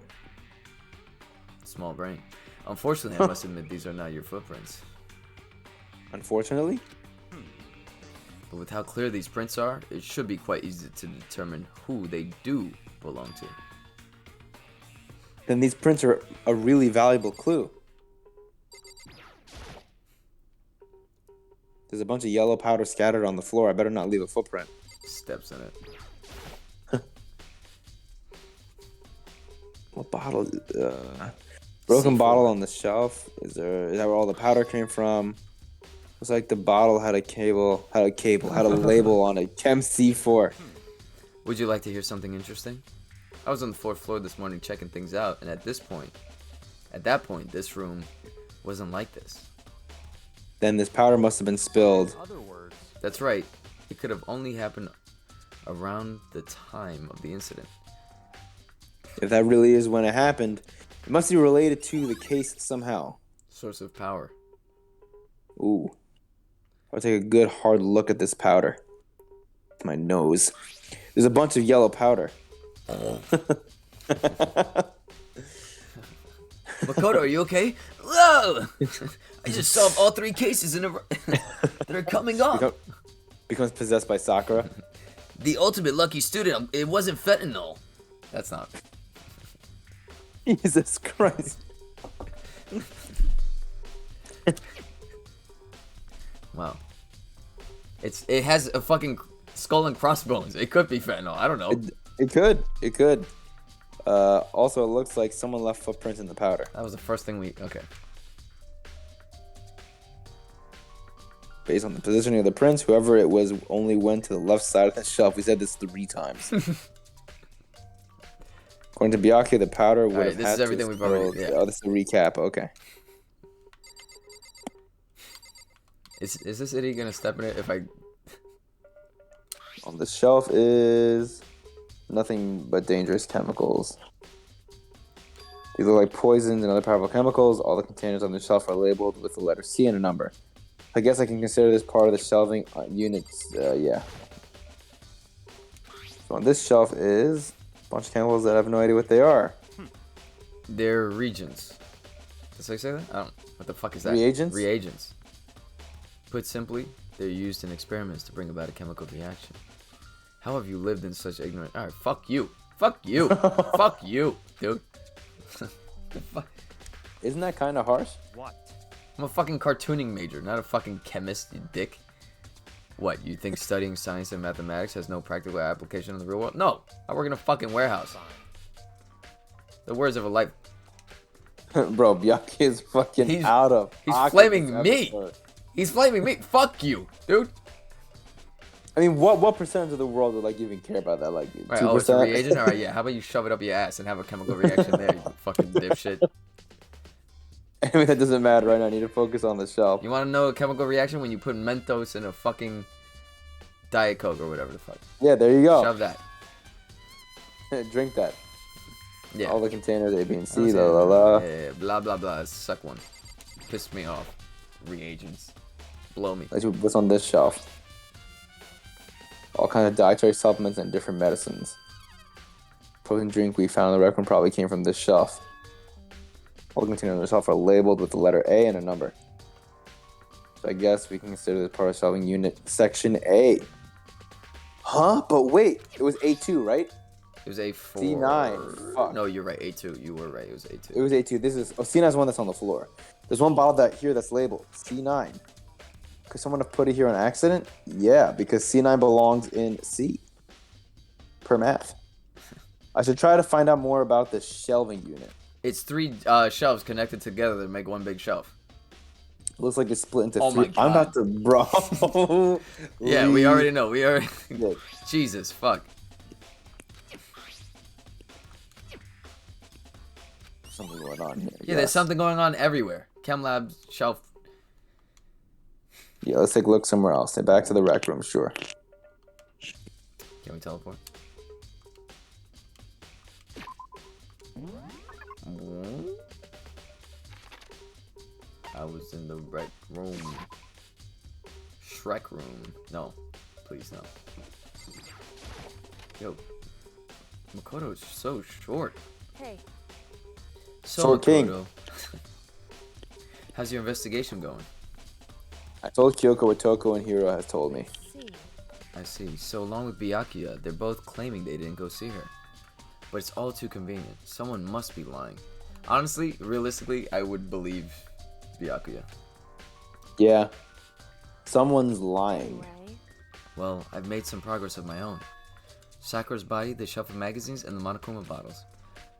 Small brain. Unfortunately, I must admit these are not your footprints. Unfortunately? But with how clear these prints are, it should be quite easy to determine who they do belong to. Then these prints are a really valuable clue. There's a bunch of yellow powder scattered on the floor. I better not leave a footprint. Steps in it. What bottle? Broken C4. bottle on the shelf. Is that where all the powder came from? Looks like the bottle had a label on it. Chem C4. Would you like to hear something interesting? I was on the 4th floor this morning checking things out, and at that point, this room wasn't like this. Then this powder must have been spilled. In other words, That's right. It could have only happened around the time of the incident. If that really is when it happened, it must be related to the case somehow. Source of power. Ooh. I'll take a good hard look at this powder. My nose. There's a bunch of yellow powder. Makoto, are you okay? Whoa! I just solved all 3 cases in a row that are coming up. Becomes possessed by Sakura. The ultimate lucky student. It wasn't fentanyl. That's not. Jesus Christ. Wow. It has a fucking skull and crossbones. It could be fentanyl. I don't know. It could. Also, it looks like someone left footprints in the powder. That was the first thing we. Okay. Based on the positioning of the prints, whoever it was only went to the left side of the shelf. We said this 3 times. According to Byakuya, the powder would have this had is everything to we've already. Yeah. Oh, this is a recap. Okay. Is this idiot gonna step in it if I? On the shelf is nothing but dangerous chemicals. These look like poisons and other powerful chemicals. All the containers on the shelf are labeled with the letter C and a number. I guess I can consider this part of the shelving units. Yeah. So on this shelf is a bunch of chemicals that I have no idea what they are. They're reagents. Did I say that? I don't. What the fuck is that? Reagents? Reagents. Put simply, they're used in experiments to bring about a chemical reaction. How have you lived in such ignorance? Alright, fuck you. Fuck you. Fuck you, dude. The fuck? Isn't that kind of harsh? what? I'm a fucking cartooning major, not a fucking chemist, you dick. What, you think studying science and mathematics has no practical application in the real world? No, I work in a fucking warehouse. The words of a life. Bro, Byakuya is fucking He's pocket flaming this me. episode. He's flaming me. Fuck you, dude. I mean, what percentage of the world would like even care about that? Like 2%? Right, oh, it's a reagent? Alright, yeah. How about you shove it up your ass and have a chemical reaction there, you fucking dipshit. I mean, that doesn't matter right now. I need to focus on the shelf. You want to know a chemical reaction when you put Mentos in a fucking Diet Coke or whatever the fuck? Yeah, there you go. Shove that. Drink that. Yeah. All the containers, A, B, and C, Okay. la la la. Yeah, blah, blah, blah. Suck one. Pissed me off. Reagents. Blow me. Let's put this on this shelf. All kinds of dietary supplements and different medicines. Protein drink we found in the rec room probably came from this shelf. All the containers on the shelf are labeled with the letter A and a number. So I guess we can consider this part of shelving unit section A. Huh? But wait, it was A2, right? It was A4. C9. Fuck. No, you're right. A2. You were right. It was A2. It was A2. This is C9 is one that's on the floor. There's one bottle that's labeled C9. Could someone have put it here on accident? Yeah, because C9 belongs in C. Per math. I should try to find out more about the shelving unit. It's 3 shelves connected together to make one big shelf. It looks like it's split into Oh 3. my I'm God. about to, bro. Yeah, we already know. We already. Yeah. Jesus, fuck. Something going on here. Yeah, there's something going on everywhere. Chem lab, shelf. Yeah, let's take a look somewhere else. Back to the rec room, sure. Can we teleport? I was in the right room. Shrek room. No. Please, no. Yo. Makoto is so short. Hey, So Short king. Makoto. How's your investigation going? I told Kyoko what Toko and Hiro has told me. see. I see. So along with Byakuya, they're both claiming they didn't go see her. But it's all too convenient. Someone must be lying. Honestly, realistically, I would believe Byakuya. Yeah. Someone's lying. Anyway, Well, I've made some progress of my own. Sakura's body, the shelf of magazines, and the Monokuma bottles.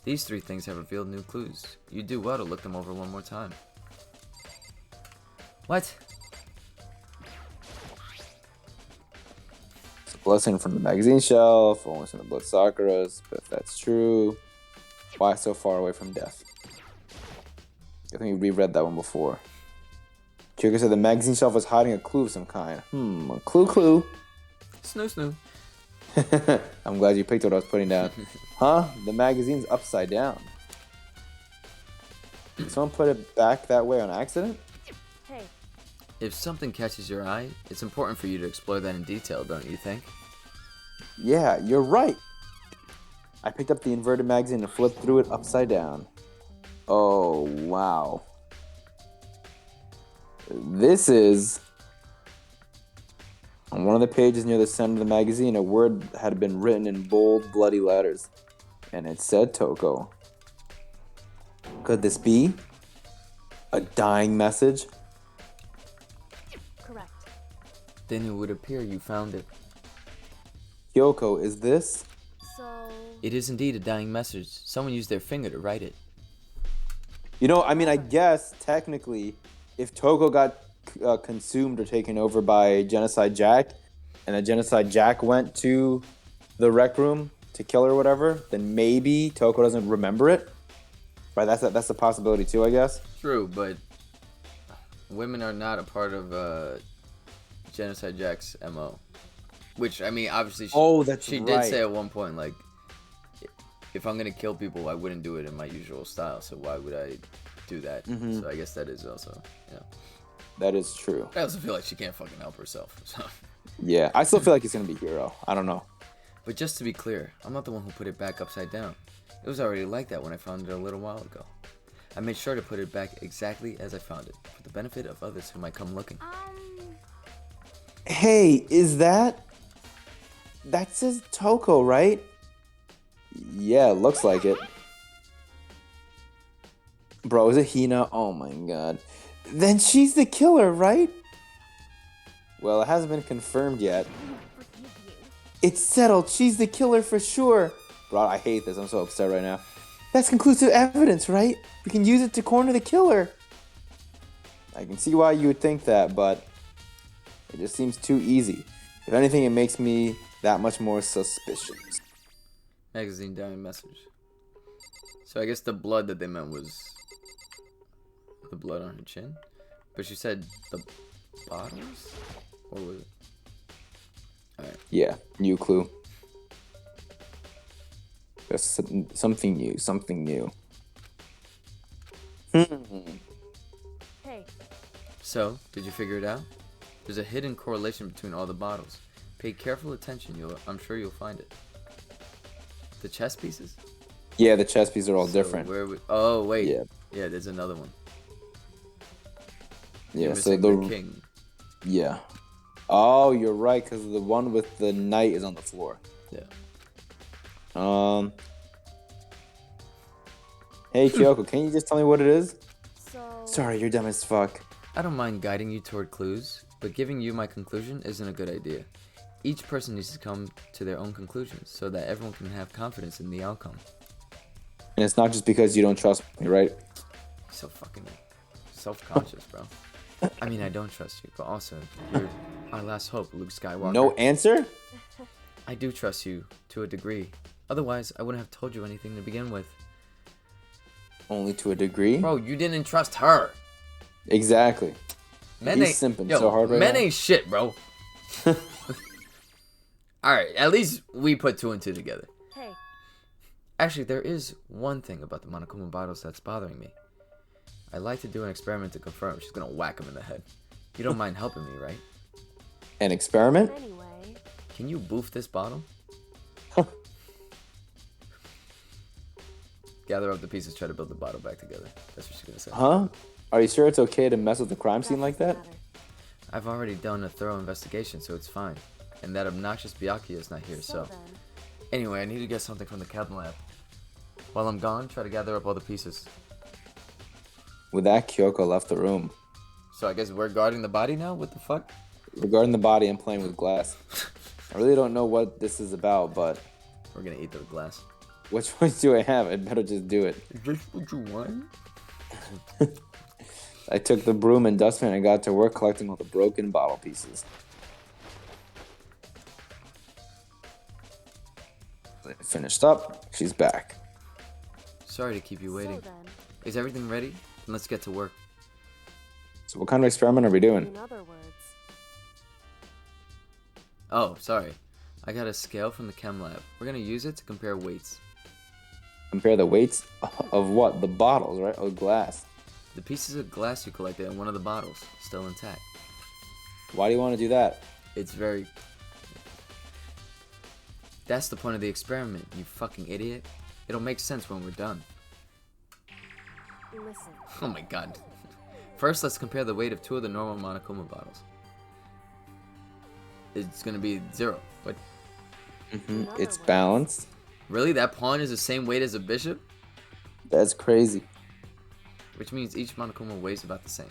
These three things have revealed new clues. You'd do well to look them over one more time. What? It's a blessing from the magazine shelf, only from the blood Sakura's, but if that's true, why so far away from death? I think we reread that one before. Kyoko said the magazine shelf was hiding a clue of some kind. A clue. Snoo snoo. I'm glad you picked what I was putting down. Huh? The magazine's upside down. Did someone put it back that way on accident? hey, If something catches your eye, it's important for you to explore that in detail, don't you think? Yeah, you're right. I picked up the inverted magazine and flipped through it upside down. Oh, wow. This is... On one of the pages near the center of the magazine, a word had been written in bold, bloody letters. And it said Toko. Could this be a dying message? correct. Then it would appear you found it. Kyoko, is this? So, It is indeed a dying message. Someone used their finger to write it. You know, I mean, I guess technically, if Toko got consumed or taken over by Genocide Jack, and the Genocide Jack went to the rec room to kill her or whatever, then maybe Toko doesn't remember it. Right? That's a possibility too, I guess. True, but women are not a part of Genocide Jack's MO. Which, I mean, obviously, she did say at one point, like, if I'm gonna kill people, I wouldn't do it in my usual style, so why would I do that? Mm-hmm. So I guess that is also, yeah. That is true. I also feel like she can't fucking help herself, so. Yeah, I still feel like it's gonna be Hiro. I don't know. But just to be clear, I'm not the one who put it back upside down. It was already like that when I found it a little while ago. I made sure to put it back exactly as I found it, for the benefit of others who might come looking. Hey, is that says Toko, right? Yeah, looks like it. Bro, is it Hina? Oh my god. Then she's the killer, right? Well, it hasn't been confirmed yet. forgive you. It's settled. She's the killer for sure. Bro, I hate this. I'm so upset right now. That's conclusive evidence, right? We can use it to corner the killer. I can see why you would think that, but it just seems too easy. If anything, it makes me that much more suspicious. Magazine dying message. So I guess the blood that they meant was the blood on her chin? But she said the bottles? Or was it? Alright. Yeah, new clue. That's something new, something new. Hey, So, did you figure it out? There's a hidden correlation between all the bottles. Pay careful attention, I'm sure you'll find it. The chess pieces? Yeah, the chess pieces are all So different. oh, wait. Yeah. Yeah, there's another one. Yeah, You're so missing the the king. Yeah. Oh, you're right, because the one with the knight is on the floor. Yeah. Hey, Kyoko, can you just tell me what it is? so... Sorry, you're dumb as fuck. I don't mind guiding you toward clues, but giving you my conclusion isn't a good idea. Each person needs to come to their own conclusions so that everyone can have confidence in the outcome. And it's not just because you don't trust me, right? So fucking self-conscious, bro. I mean, I don't trust you, but also, you're our last hope, Luke Skywalker. No answer? I do trust you, to a degree. Otherwise, I wouldn't have told you anything to begin with. Only to a degree? Bro, you didn't trust her. Exactly. Men He's ain't, simping so hard right men now. ain't shit, bro. Alright, at least we put 2 and 2 together. Hey, Actually, there is one thing about the Monokuma bottles that's bothering me. I'd like to do an experiment to confirm. She's gonna whack him in the head. You don't mind helping me, right? An experiment? anyway. Can you boof this bottle? Gather up the pieces, try to build the bottle back together. That's what she's gonna say. Huh? Are you sure it's okay to mess with the crime scene like that? I've already done a thorough investigation, so it's fine. And that obnoxious Byakuya is not here, so... Anyway, I need to get something from the chem lab. While I'm gone, try to gather up all the pieces. With that, Kyoko left the room. So I guess we're guarding the body now? What the fuck? Regarding the body and playing with glass. I really don't know what this is about, but... We're gonna eat the glass. Which ones do I have? I'd better just do it. Is this what you want? I took the broom and dustpan and got to work collecting all the broken bottle pieces. I finished up. She's back. Sorry to keep you waiting. Is everything ready? Then let's get to work. So what kind of experiment are we doing? In other words, Oh, sorry. I got a scale from the chem lab. We're gonna use it to compare weights. Compare the weights of what? The bottles, right? Oh, glass. The pieces of glass you collected in one of the bottles, still intact. Why do you want to do that? It's very... That's the point of the experiment, you fucking idiot. It'll make sense when we're done. listen. Oh my god. First, let's compare the weight of 2 of the normal Monokuma bottles. It's gonna be 0. What? It's balanced. Really? That pawn is the same weight as a bishop? That's crazy. Which means each Monokuma weighs about the same.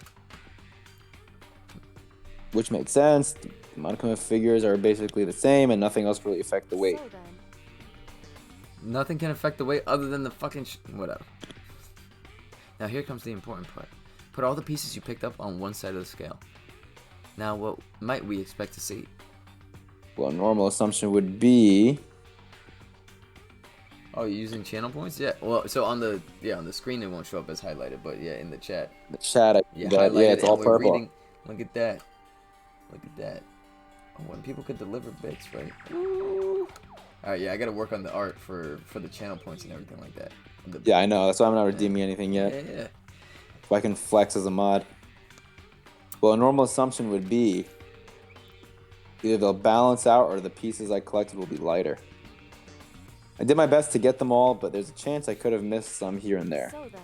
Which makes sense. The Monokuma figures are basically the same and nothing else really affect the weight. So then, Nothing can affect the weight other than the fucking whatever. Now here comes the important part. Put all the pieces you picked up on one side of the scale. Now what might we expect to see? Well, a normal assumption would be... Oh, you're using channel points? Yeah. Well, so on the screen it won't show up as highlighted, but yeah, in the chat. The chat, Yeah, yeah, it's and all we're purple. reading. Look at that. Look at that. Oh, when people could deliver bits, right? Ooh. All right, yeah, I gotta work on the art for the channel points and everything like that. Yeah, I know. That's why I'm not redeeming anything yet. Yeah. If I can flex as a mod. Well, a normal assumption would be either they'll balance out or the pieces I collected will be lighter. I did my best to get them all, but there's a chance I could have missed some here and there. so then,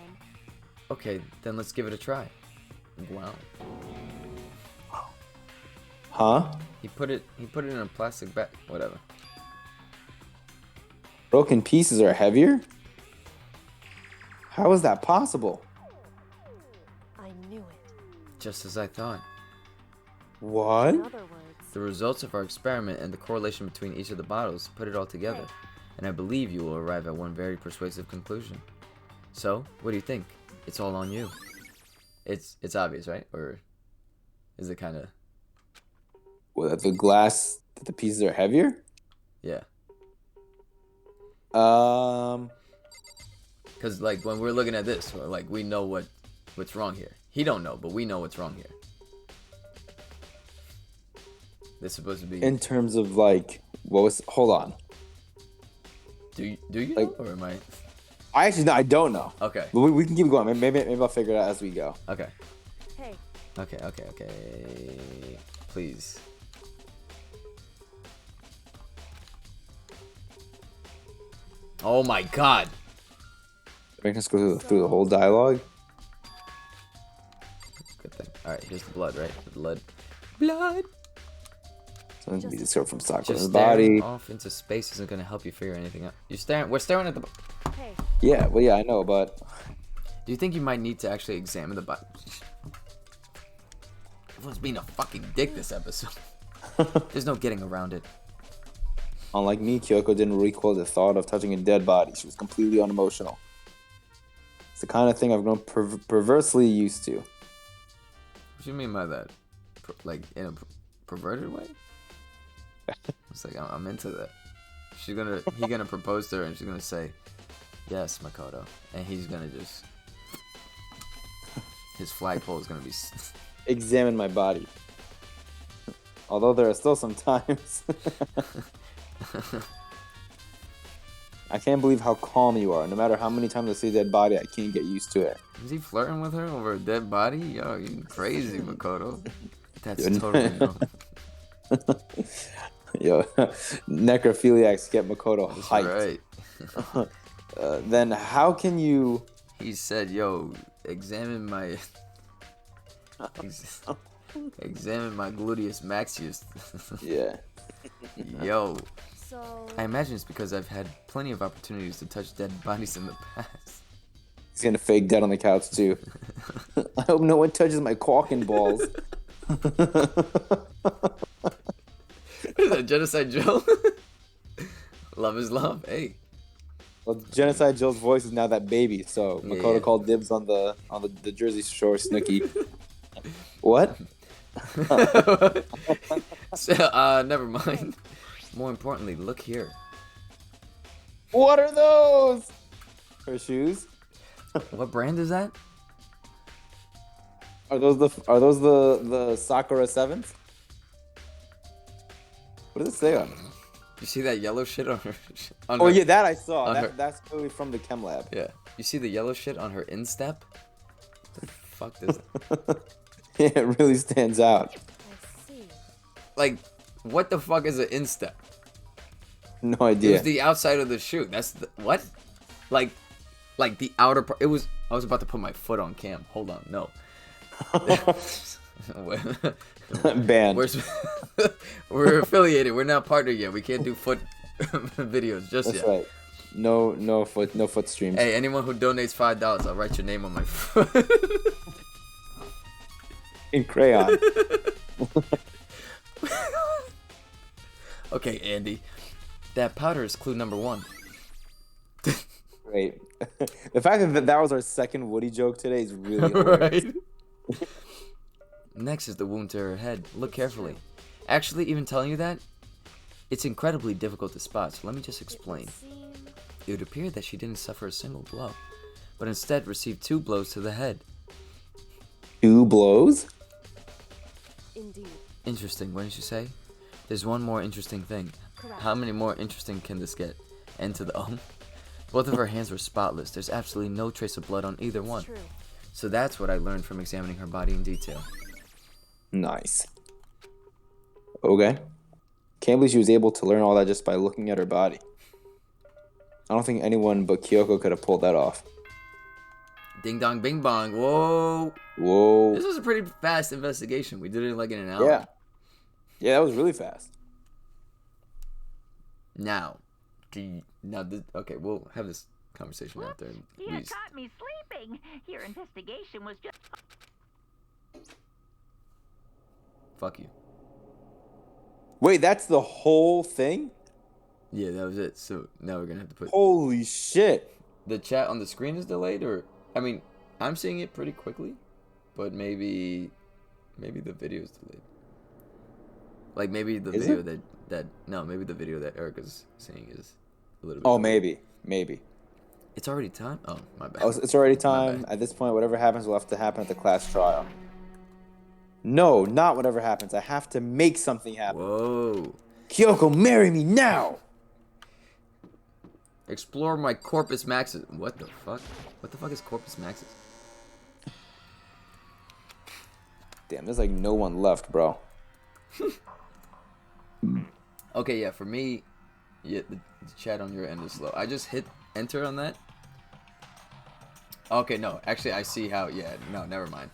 Okay, then let's give it a try. Wow. Huh? He put it in a plastic bag. Whatever. Broken pieces are heavier? How is that possible? I knew it. Just as I thought. What? In other words, The results of our experiment and the correlation between each of the bottles put it all together, and I believe you will arrive at one very persuasive conclusion. So, what do you think? It's all on you. It's obvious, right? Or is it kind of... Well, that the pieces are heavier? Yeah. Um, Because, like, when we're looking at this, like, we know what's wrong here. He don't know, but we know what's wrong here. This is supposed to be... in terms of like, what was? Hold on. Do you like- know, or am I... I actually no, I don't know. Okay. But we can keep going. Maybe I'll figure it out as we go. Okay. hey, Okay. Please. Oh my god. Make us go through the whole dialogue. Good thing. Alright, here's the blood, right? The blood. Blood! So we just go from Sakura's Just staring body. off into space isn't gonna help you figure anything out. We're staring at the... hey, Yeah, well, yeah, I know, but Do you think you might need to actually examine the body? Everyone's being a fucking dick this episode. There's no getting around it. unlike me, Kyoko didn't recoil the thought of touching a dead body. She was completely unemotional. It's the kind of thing I've grown perversely used to. What do you mean by that? Like, in a perverted way? It's like, I'm into that. He's gonna propose to her and she's gonna say, yes, Makoto. And he's gonna just... His flagpole is gonna be... Examine my body. Although there are still some times. I can't believe how calm you are. No matter how many times I see a dead body, I can't get used to it. Is he flirting with her over a dead body? Yo, you crazy, Makoto. That's Yo, totally wrong. Yo, necrophiliacs get Makoto That's hyped. right. Then how can you... He said, yo, examine my... examine my gluteus maximus. Yeah. Yo. So, I imagine it's because I've had plenty of opportunities to touch dead bodies in the past. He's gonna fake dead on the couch too. I hope no one touches my caulking balls. Is that Genocide Joe? Love is love. Hey. Well, Genocide Joe's voice is now that baby, so Makoto Yeah. called dibs on the Jersey Shore Snooki. What? So, never mind. More importantly, look here. What are those? Her shoes? What brand is that? Are those the Sakura 7s? What does it say on them? You see that yellow shit on her? On Oh her- yeah, that I saw. on her- That's clearly from the chem lab. Yeah. You see the yellow shit on her instep? The fuck is that? Yeah, it really stands out. I see. Like, what the fuck is an instep? No It idea. was the outside of the shoe. That's the, what? Like the outer part. It was. I was about to put my foot on cam. Hold on. No. Banned. We're affiliated. We're not partnered yet. We can't do foot videos just That's yet. right. No foot streams. Hey, anyone who donates $5, I'll write your name on my foot. In crayon. Okay, Andy. That powder is clue number 1. Great. The fact that was our second Woody joke today is really hilarious. Right? Next is the wound to her head. Look carefully. Actually, even telling you that, it's incredibly difficult to spot, so let me just explain. It would appear that she didn't suffer a single blow, but instead received 2 blows to the head. 2 blows? Indeed. Interesting, what did you say? There's one more interesting thing. Correct. How many more interesting can this get? N to the O? Both of her hands were spotless. There's absolutely no trace of blood on either one. True. So that's what I learned from examining her body in detail. Nice. Okay. Can't believe she was able to learn all that just by looking at her body. I don't think anyone but Kyoko could have pulled that off. Ding dong bing bong. Whoa. Whoa. This was a pretty fast investigation. We did it like in an hour. Yeah. Yeah, that was really fast. Now, okay, we'll have this conversation after. You caught me sleeping. Your investigation was just... Fuck you. Wait, that's the whole thing? Yeah, that was it. So now we're gonna have to put Holy shit. the chat on the screen is delayed, or I mean, I'm seeing it pretty quickly, but maybe the video is delayed. Like maybe the Is video it? maybe the video that Erica's seeing is a little bit. Oh, delayed. maybe. It's already time. Oh, my bad. Oh, it's already time. bad. At this point, whatever happens will have to happen at the class trial. No, not whatever happens. I have to make something happen. Whoa. Kyoko, marry me now! Explore my corpus maxis. What the fuck? What the fuck is corpus maxis? Damn, there's like no one left, bro. Okay, yeah, for me, yeah, the chat on your end is slow. I just hit enter on that. Okay, no, actually, I see how. Yeah, no, never mind.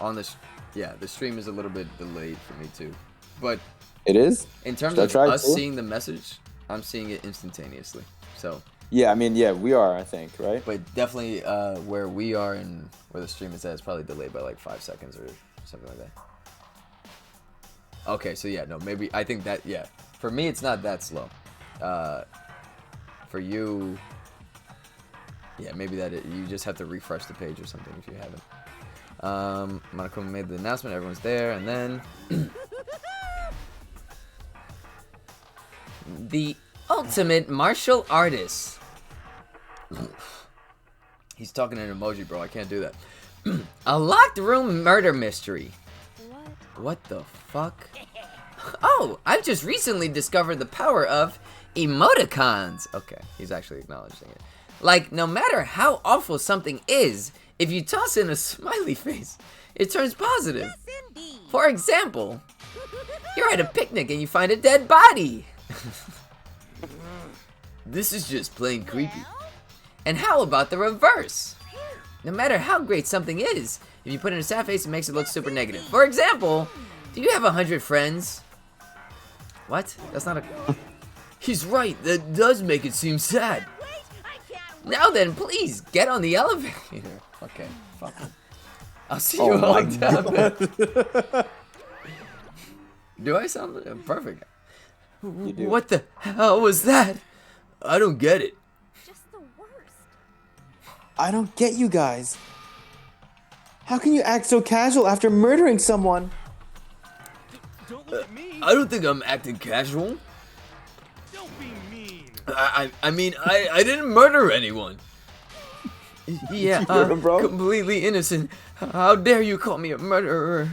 On this, yeah, the stream is a little bit delayed for me too, but It is? in terms Should I of try it us too? seeing the message, I'm seeing it instantaneously. So, Yeah, I mean, yeah, we are, I think, right? but definitely where we are and where the stream is at is probably delayed by like 5 seconds or something like that. Okay, so yeah, no, maybe I think that, yeah, for me it's not that slow. For you, yeah, maybe you just have to refresh the page or something if you haven't. Monokuma made the announcement, everyone's there, and then the ultimate martial artist. He's talking in emoji, bro. I can't do that. A locked room murder mystery. What? What the fuck? Oh, I've just recently discovered the power of emoticons. Okay, he's actually acknowledging it. Like, no matter how awful something is, if you toss in a smiley face, it turns positive. Yes, indeed. For example, you're at a picnic and you find a dead body. This is just plain creepy. And how about the reverse? No matter how great something is, if you put in a sad face, it makes it look super negative. For example, do you have 100 friends? What? That's not a... He's right, that does make it seem sad. Now then, please, get on the elevator. Okay, fuck him. I'll see you all down there. Do I sound perfect? You do. What the hell was that? I don't get it. Just the worst. I don't get you guys. How can you act so casual after murdering someone? Don't look at me. I don't think I'm acting casual. Don't be mean. I mean, I didn't murder anyone. Yeah, hear him, bro? Completely innocent. How dare you call me a murderer?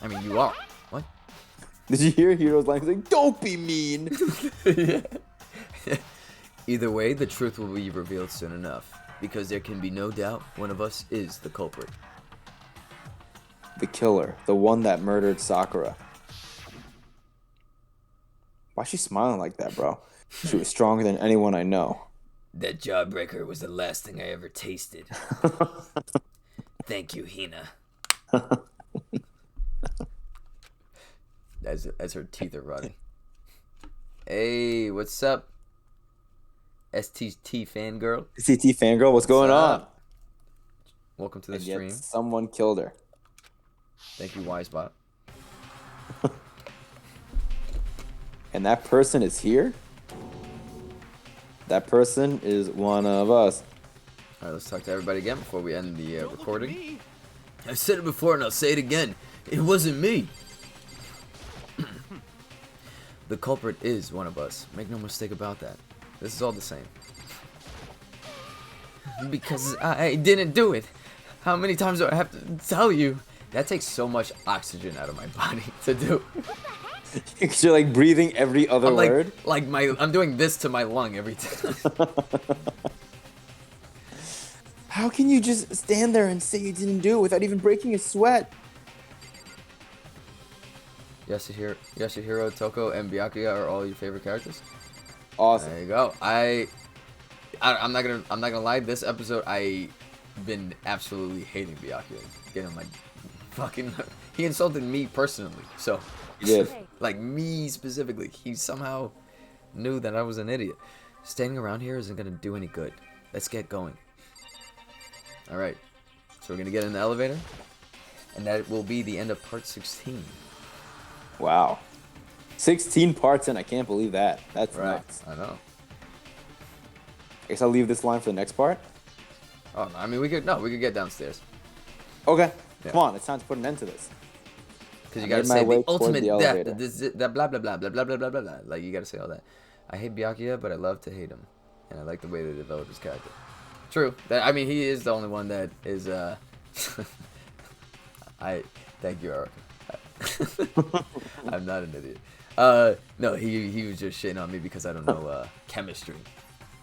I mean, you are. What? Did you hear Hero's line? He's like, "Don't be mean." Either way, the truth will be revealed soon enough, because there can be no doubt one of us is the culprit. The killer, the one that murdered Sakura. Why's she smiling like that, bro? She was stronger than anyone I know. That jawbreaker was the last thing I ever tasted. Thank you, Hina. As her teeth are rotting. Hey, what's up? STT fangirl. CT fangirl, what's going on? Welcome to the And stream. yet someone killed her. Thank you, Wisebot. And that person is here? That person is one of us. Alright, let's talk to everybody again before we end the Don't look at recording. me. I've said it before and I'll say it again. It wasn't me. The culprit is one of us. Make no mistake about that. This is all the same. Because I didn't do it. How many times do I have to tell you? That takes so much oxygen out of my body to do. You're like breathing every other I'm word. I'm doing this to my lung every time. How can you just stand there and say you didn't do it without even breaking a sweat? Yasuhiro, Toko, and Byakuya are all your favorite characters? Awesome. There you go. I'm not gonna lie. This episode, I've been absolutely hating Byakuya. Getting my fucking. He insulted me personally. So. You did. Like me specifically. He somehow knew that I was an idiot. Standing around here isn't gonna do any good. Let's get going. All right. So we're gonna get in the elevator, and that will be the end of part 16. Wow. 16 parts in, I can't believe that. That's nuts. I know. I guess I'll leave this line for the next part. Oh, I mean, we could get downstairs. Okay. Yeah. Come on, it's time to put an end to this. Because you I gotta made my say way the toward ultimate the death. elevator. That blah blah blah blah blah blah blah blah blah. Like you gotta say all that. I hate Byakuya, but I love to hate him, and I like the way they develop his character. True. I mean, he is the only one that is. I thank you, Erica. I'm not an idiot. No, he was just shitting on me because I don't know chemistry.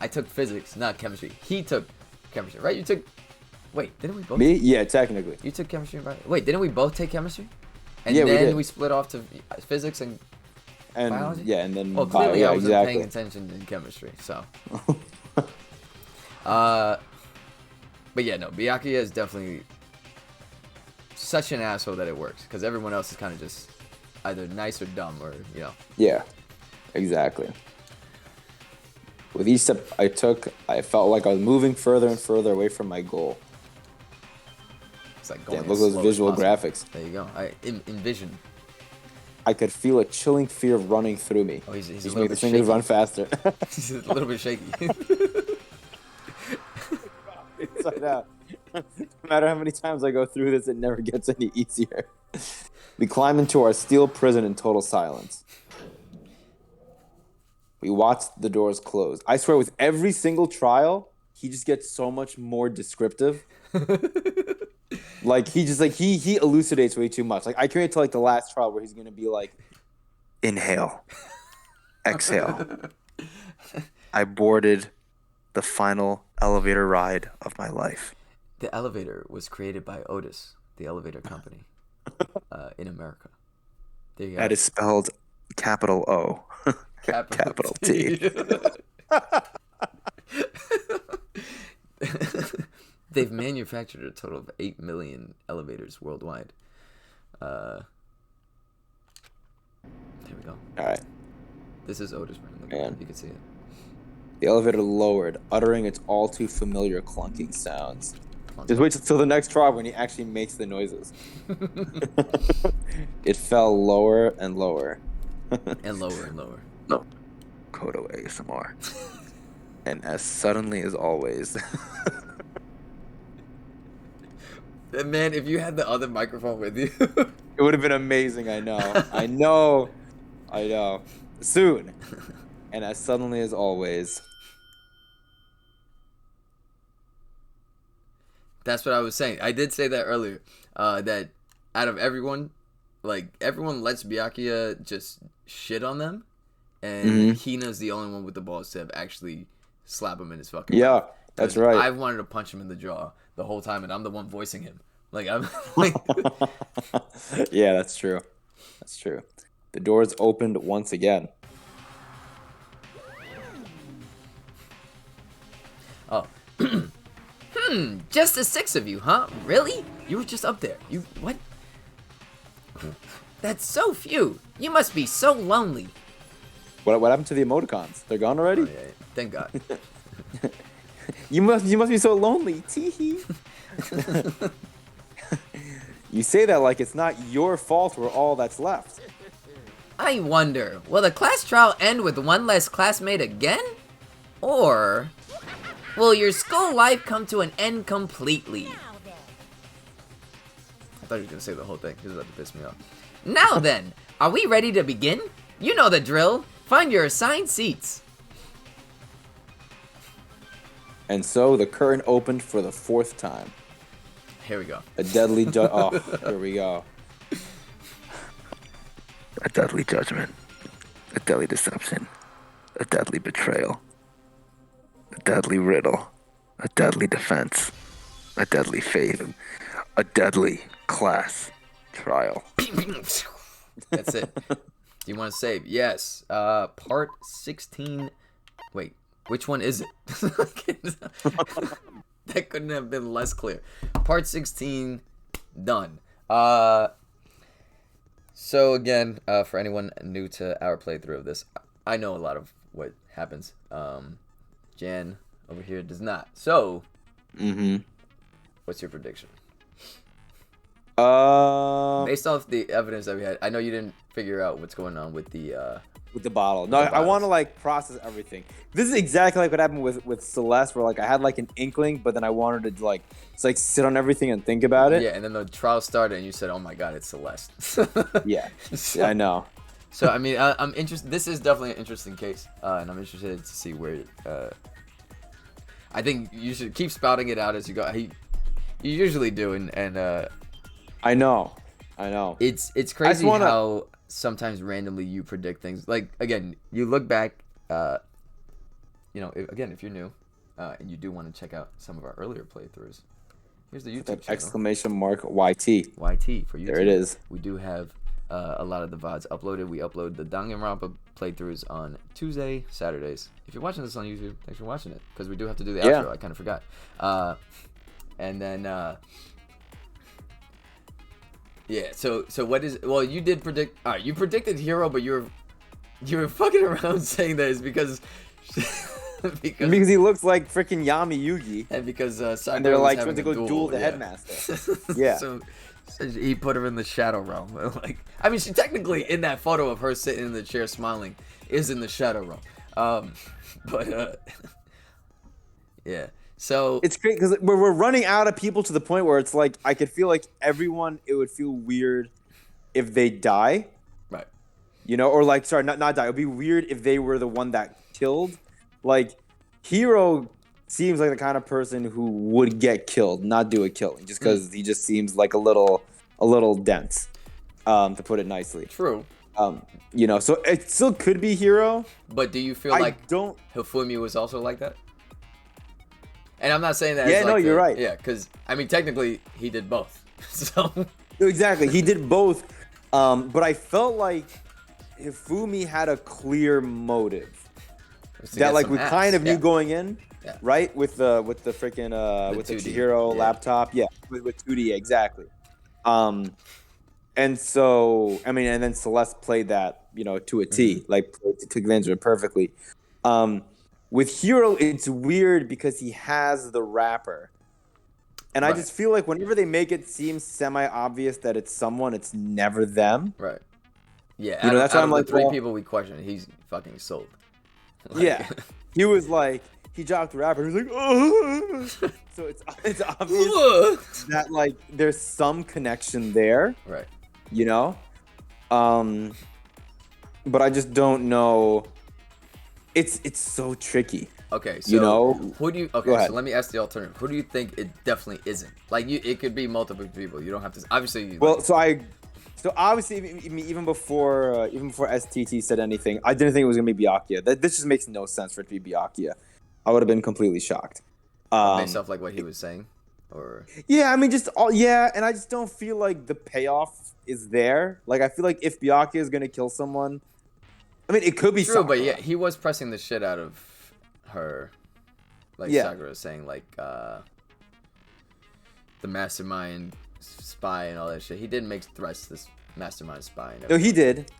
I took physics, not chemistry. He took chemistry, right? You took. Wait, didn't we both? Me? Yeah, technically. You took chemistry, right? Wait, didn't we both take chemistry? And Yeah, we then did. we split off to physics and And biology? yeah, and then Well, clearly yeah, I wasn't exactly. paying attention in chemistry, so. But yeah, no, Byakuya is definitely such an asshole that it works, because everyone else is kind of just either nice or dumb, or, you know. Yeah, exactly. With each step I took, I felt like I was moving further and further away from my goal. It's like going Damn, as look at those slow as visual possible. graphics. There you go. I envision. I could feel a chilling fear running through me. Oh, he's a Just little make bit the fingers shaky. run faster. He's a little bit shaky. Inside out. No matter how many times I go through this, it never gets any easier. We climb into our steel prison in total silence. We watch the doors close. I swear, with every single trial, he just gets so much more descriptive. Like he elucidates way too much. Like I can't wait till like the last trial where he's gonna be like, Inhale. Exhale. I boarded the final elevator ride of my life. The elevator was created by Otis, the elevator company, in America. There you go. That is spelled capital O, capital T. They've manufactured a total of 8 million elevators worldwide. There we go. All right. This is Otis brand. Look, Man. you can see it. The elevator lowered, uttering its all too familiar clunking sounds. Just wait till the next trial when he actually makes the noises. It fell lower and lower. And lower and lower. No. Kodo ASMR. And as suddenly as always. Man, if you had the other microphone with you. It would have been amazing, I know. I know. Soon. And as suddenly as always. That's what I was saying. I did say that earlier. That out of everyone, like, everyone lets Byakuya just shit on them. And Hina's the only one with the balls to have actually slap him in his fucking mouth. That's right. I've wanted to punch him in the jaw the whole time, and I'm the one voicing him. Like, I'm like... Yeah, that's true. That's true. The doors opened once again. Oh. Just the 6 of you, huh? Really? You were just up there. You... What? That's so few. You must be so lonely. What happened to the emoticons? They're gone already? Oh, yeah. Thank God. You must be so lonely. Teehee. You say that like it's not your fault we're all that's left. I wonder, will the class trial end with one less classmate again? Or will your school life come to an end completely? I thought he was going to say the whole thing. He was about to piss me off. Now then, are we ready to begin? You know the drill. Find your assigned seats. And so the curtain opened for the 4th time. Here we go. A deadly oh, here we go. A deadly judgment. A deadly deception. A deadly betrayal. A deadly riddle. A deadly defense. A deadly faith. A deadly class trial. That's it. Do you want to save? Yes. Part 16. Wait, which one is it? That couldn't have been less clear. Part 16 done. So again, for anyone new to our playthrough of this, I know a lot of what happens. Jan over here does not. So, what's your prediction? Based off the evidence that we had, I know you didn't figure out what's going on with the bottle. No, I want to like process everything. This is exactly like what happened with Celeste, where like I had like an inkling, but then I wanted to like just like sit on everything and think about it. Yeah, and then the trial started, and you said, "Oh my God, it's Celeste." Yeah, so, I know. So I mean, I'm interested. This is definitely an interesting case, and I'm interested to see where. I think you should keep spouting it out as you go. You usually do, and I know. It's crazy how sometimes randomly you predict things. Like, again, you look back, if you're new, and you do want to check out some of our earlier playthroughs, here's the YouTube channel. ! YT for YouTube. There it is. We do have a lot of the VODs uploaded. We upload the Danganronpa playthroughs on Tuesday, Saturdays. If you're watching this on YouTube, thanks for watching it, because we do have to do the outro. I kind of forgot. And then... yeah, so what is... Well, you did predict... All right, you predicted Hero, but you were fucking around saying that is because... because he looks like freaking Yami Yugi. And because Sakura and they're like trying to go duel the headmaster. Yeah. So he put her in the shadow realm. Like, I mean, she technically, in that photo of her sitting in the chair smiling, is in the shadow realm. Yeah. So it's great because we're running out of people to the point where it's like I could feel like everyone. It would feel weird if they die, right? You know, or like sorry, not die. It would be weird if they were the one that killed. Like Hero seems like the kind of person who would get killed, not do a killing, just because he just seems like a little dense, to put it nicely. True. You know, so it still could be Hiro. But do you feel I like don't. Hifumi was also like that? And I'm not saying that. Yeah, as like no, you're right. Yeah, because I mean, technically, he did both. So Exactly, he did both. But I felt like Hifumi had a clear motive that like we kind of knew going in, right? With the freaking with the 2D. Chihiro laptop, with 2D exactly. And so I mean, and then Celeste played that, you know, to a T, like took advantage of it perfectly. With Hiro, it's weird because he has the rapper. And I just feel like whenever they make it seem semi-obvious that it's someone, it's never them. Right. Yeah. You know, that's why I'm like, the three people we questioned, he's fucking sold. Like, yeah. He was like, he dropped the rapper. He was like, oh. So it's obvious that like there's some connection there. Right. You know? But I just don't know. It's so tricky. Okay, so you know, who do you? Okay, so let me ask the alternative. Who do you think it definitely isn't? Like, it could be multiple people. You don't have to. Obviously. Well, so obviously, even before STT said anything, I didn't think it was gonna be Byakuya. This just makes no sense for it to be Byakuya. I would have been completely shocked. Based off like what he was saying, or. Yeah, I mean, and I just don't feel like the payoff is there. Like, I feel like if Byakuya is gonna kill someone, I mean, it could be true, Sakura. but yeah, he was pressing the shit out of her, like Sakura was saying, like the mastermind spy and all that shit. He did make threats to this mastermind spy. No, he did.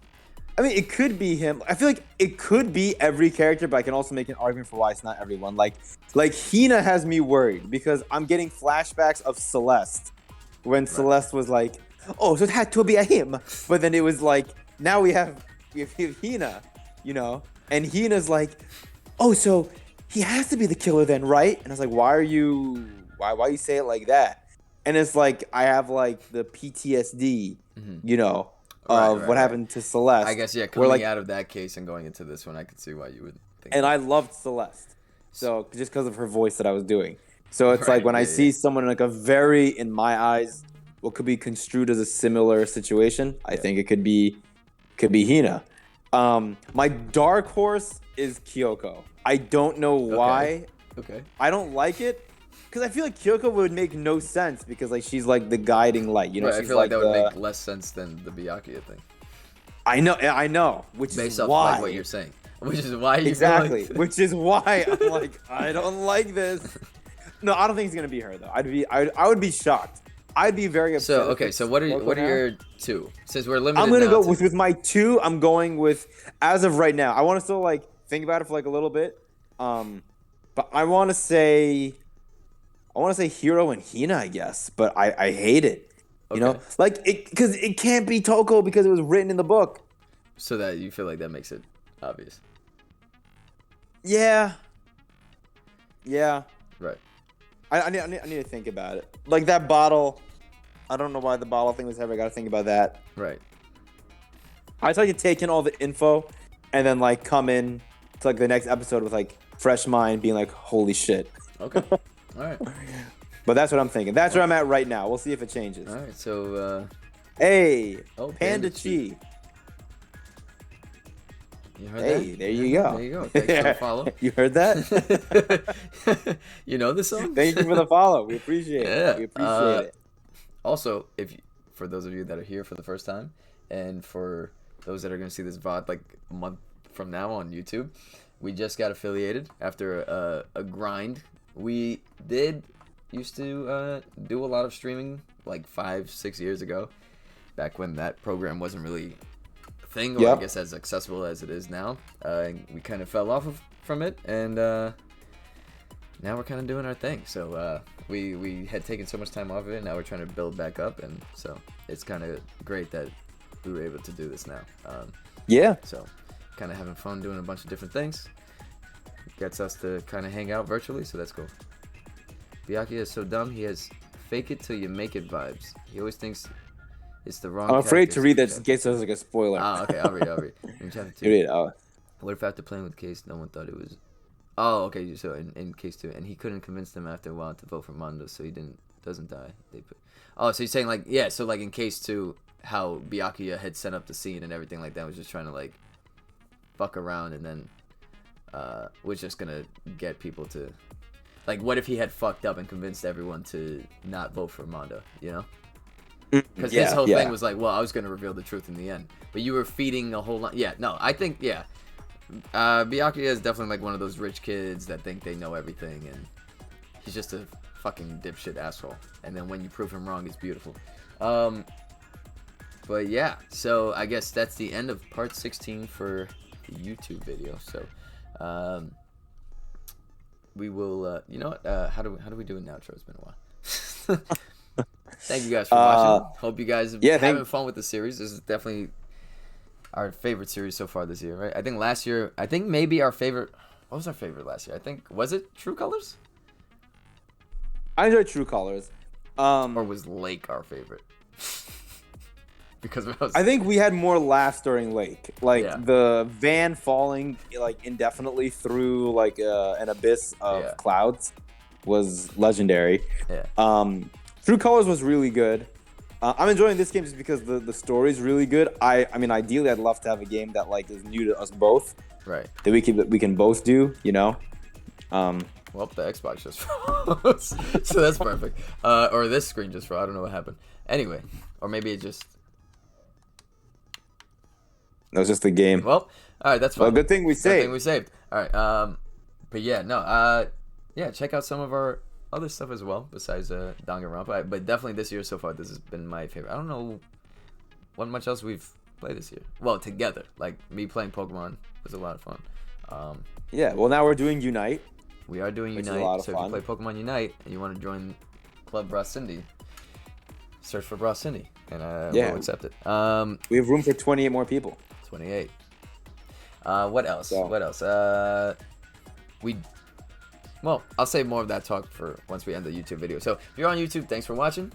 I mean, it could be him. I feel like it could be every character, but I can also make an argument for why it's not everyone. Like Hina has me worried because I'm getting flashbacks of Celeste when Celeste was like, "Oh, so it had to be a him," but then it was like, now we have Hina, you know, and Hina's like, "Oh, so he has to be the killer then, right?" And I was like, why you say it like that? And it's like, I have like the PTSD, you know, of what happened to Celeste. I guess, yeah, coming out of that case and going into this one, I could see why you would think. And I loved Celeste. So just because of her voice that I was doing. So it's like when I see someone in like a very, in my eyes, what could be construed as a similar situation, I think it could be Hina. My dark horse is Kyoko. I don't know why. Okay. I don't like it because I feel like Kyoko would make no sense because like she's like the guiding light. You know, she's I feel like that would make less sense than the Byakuya thing. I know. Which based is off why like what you're saying. Which is why you exactly. Which is why I'm like, I don't like this. No, I don't think it's gonna be her though. I would be shocked. I'd be very upset. So okay, so what are your two? Since we're limited, I'm gonna go with my two. I'm going with, as of right now. I want to still like think about it for like a little bit. But I want to say Hiro and Hina, I guess. But I hate it. You know, like it because it can't be Toko because it was written in the book. So that you feel like that makes it obvious. Yeah. Right. I need to think about it. Like that bottle, I don't know why the bottle thing was heavy. I got to think about that. Right. I try to take in all the info and then like come in to like the next episode with like fresh mind, being like, holy shit. Okay. All right. But that's what I'm thinking. That's where I'm at right now. We'll see if it changes. All right. So. Hey, Oh, Panda Chi. You heard hey, that? there you go. There you go. Thanks for the follow. You heard that? You know the song? Thank you for the follow. We appreciate it. We appreciate it. Also, for those of you that are here for the first time, and for those that are going to see this VOD like a month from now on YouTube, we just got affiliated after a grind. We used to do a lot of streaming like 5-6 years ago, back when that program wasn't really thing, or I guess as accessible as it is now. We kind of fell off from it, and now we're kind of doing our thing. So we had taken so much time off of it, and now we're trying to build back up, and so it's kind of great that we were able to do this now. So kind of having fun doing a bunch of different things. Gets us to kind of hang out virtually, so that's cool. Byakuya is so dumb, he has fake it till you make it vibes. He always thinks it's the wrong. I'm afraid to read that in case there's like a spoiler. Oh, okay, I'll read. In chapter 2. Read it. Oh. What if after playing with Case, no one thought it was... Oh, okay, so in Case 2, and he couldn't convince them after a while to vote for Mondo, so he doesn't die. So you're saying like, yeah, so like in Case 2, how Byakuya had set up the scene and everything like that, was just trying to like fuck around, and then was just gonna get people to like, what if he had fucked up and convinced everyone to not vote for Mondo, you know? Because his whole thing was like, well, I was gonna reveal the truth in the end, but you were feeding a whole lot. Yeah, no, I think Byakuya is definitely like one of those rich kids that think they know everything, and he's just a fucking dipshit asshole. And then when you prove him wrong, it's beautiful. But yeah, so I guess that's the end of part 16 for the YouTube video. So we will, you know what? How do we do an outro? It's been a while. Thank you guys for watching. Hope you guys are having fun with the series. This is definitely our favorite series so far this year, right? I think last year, maybe our favorite. What was our favorite last year? I think, was it True Colors? I enjoyed True Colors. Or was Lake our favorite? Because I think we had more laughs during Lake, like the van falling like indefinitely through like an abyss of clouds was legendary. True Colors was really good. I'm enjoying this game just because the story is really good. I mean, ideally, I'd love to have a game that like is new to us both, right? That we can both do, you know. Well, the Xbox just froze, so that's perfect. Or this screen just froze. I don't know what happened. Anyway, or maybe it just. That was just the game. Well, all right, that's fine. Well, good thing we saved. All right, but yeah, no, check out some of our other stuff as well besides Danganronpa. But definitely this year so far, this has been my favorite. I don't know what much else we've played this year. Well, together, like me playing Pokemon was a lot of fun. Yeah, well, now we're doing Unite. We are doing Unite. So if you play Pokemon Unite and you want to join Club BrothSyndi, search for BrothSyndi, and we'll accept it. We have room for 28 more people. 28. What else? So. What else? Well, I'll save more of that talk for once we end the YouTube video. So if you're on YouTube, thanks for watching.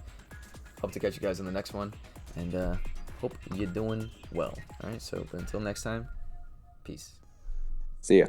Hope to catch you guys in the next one, and hope you're doing well. All right. So until next time, peace. See ya.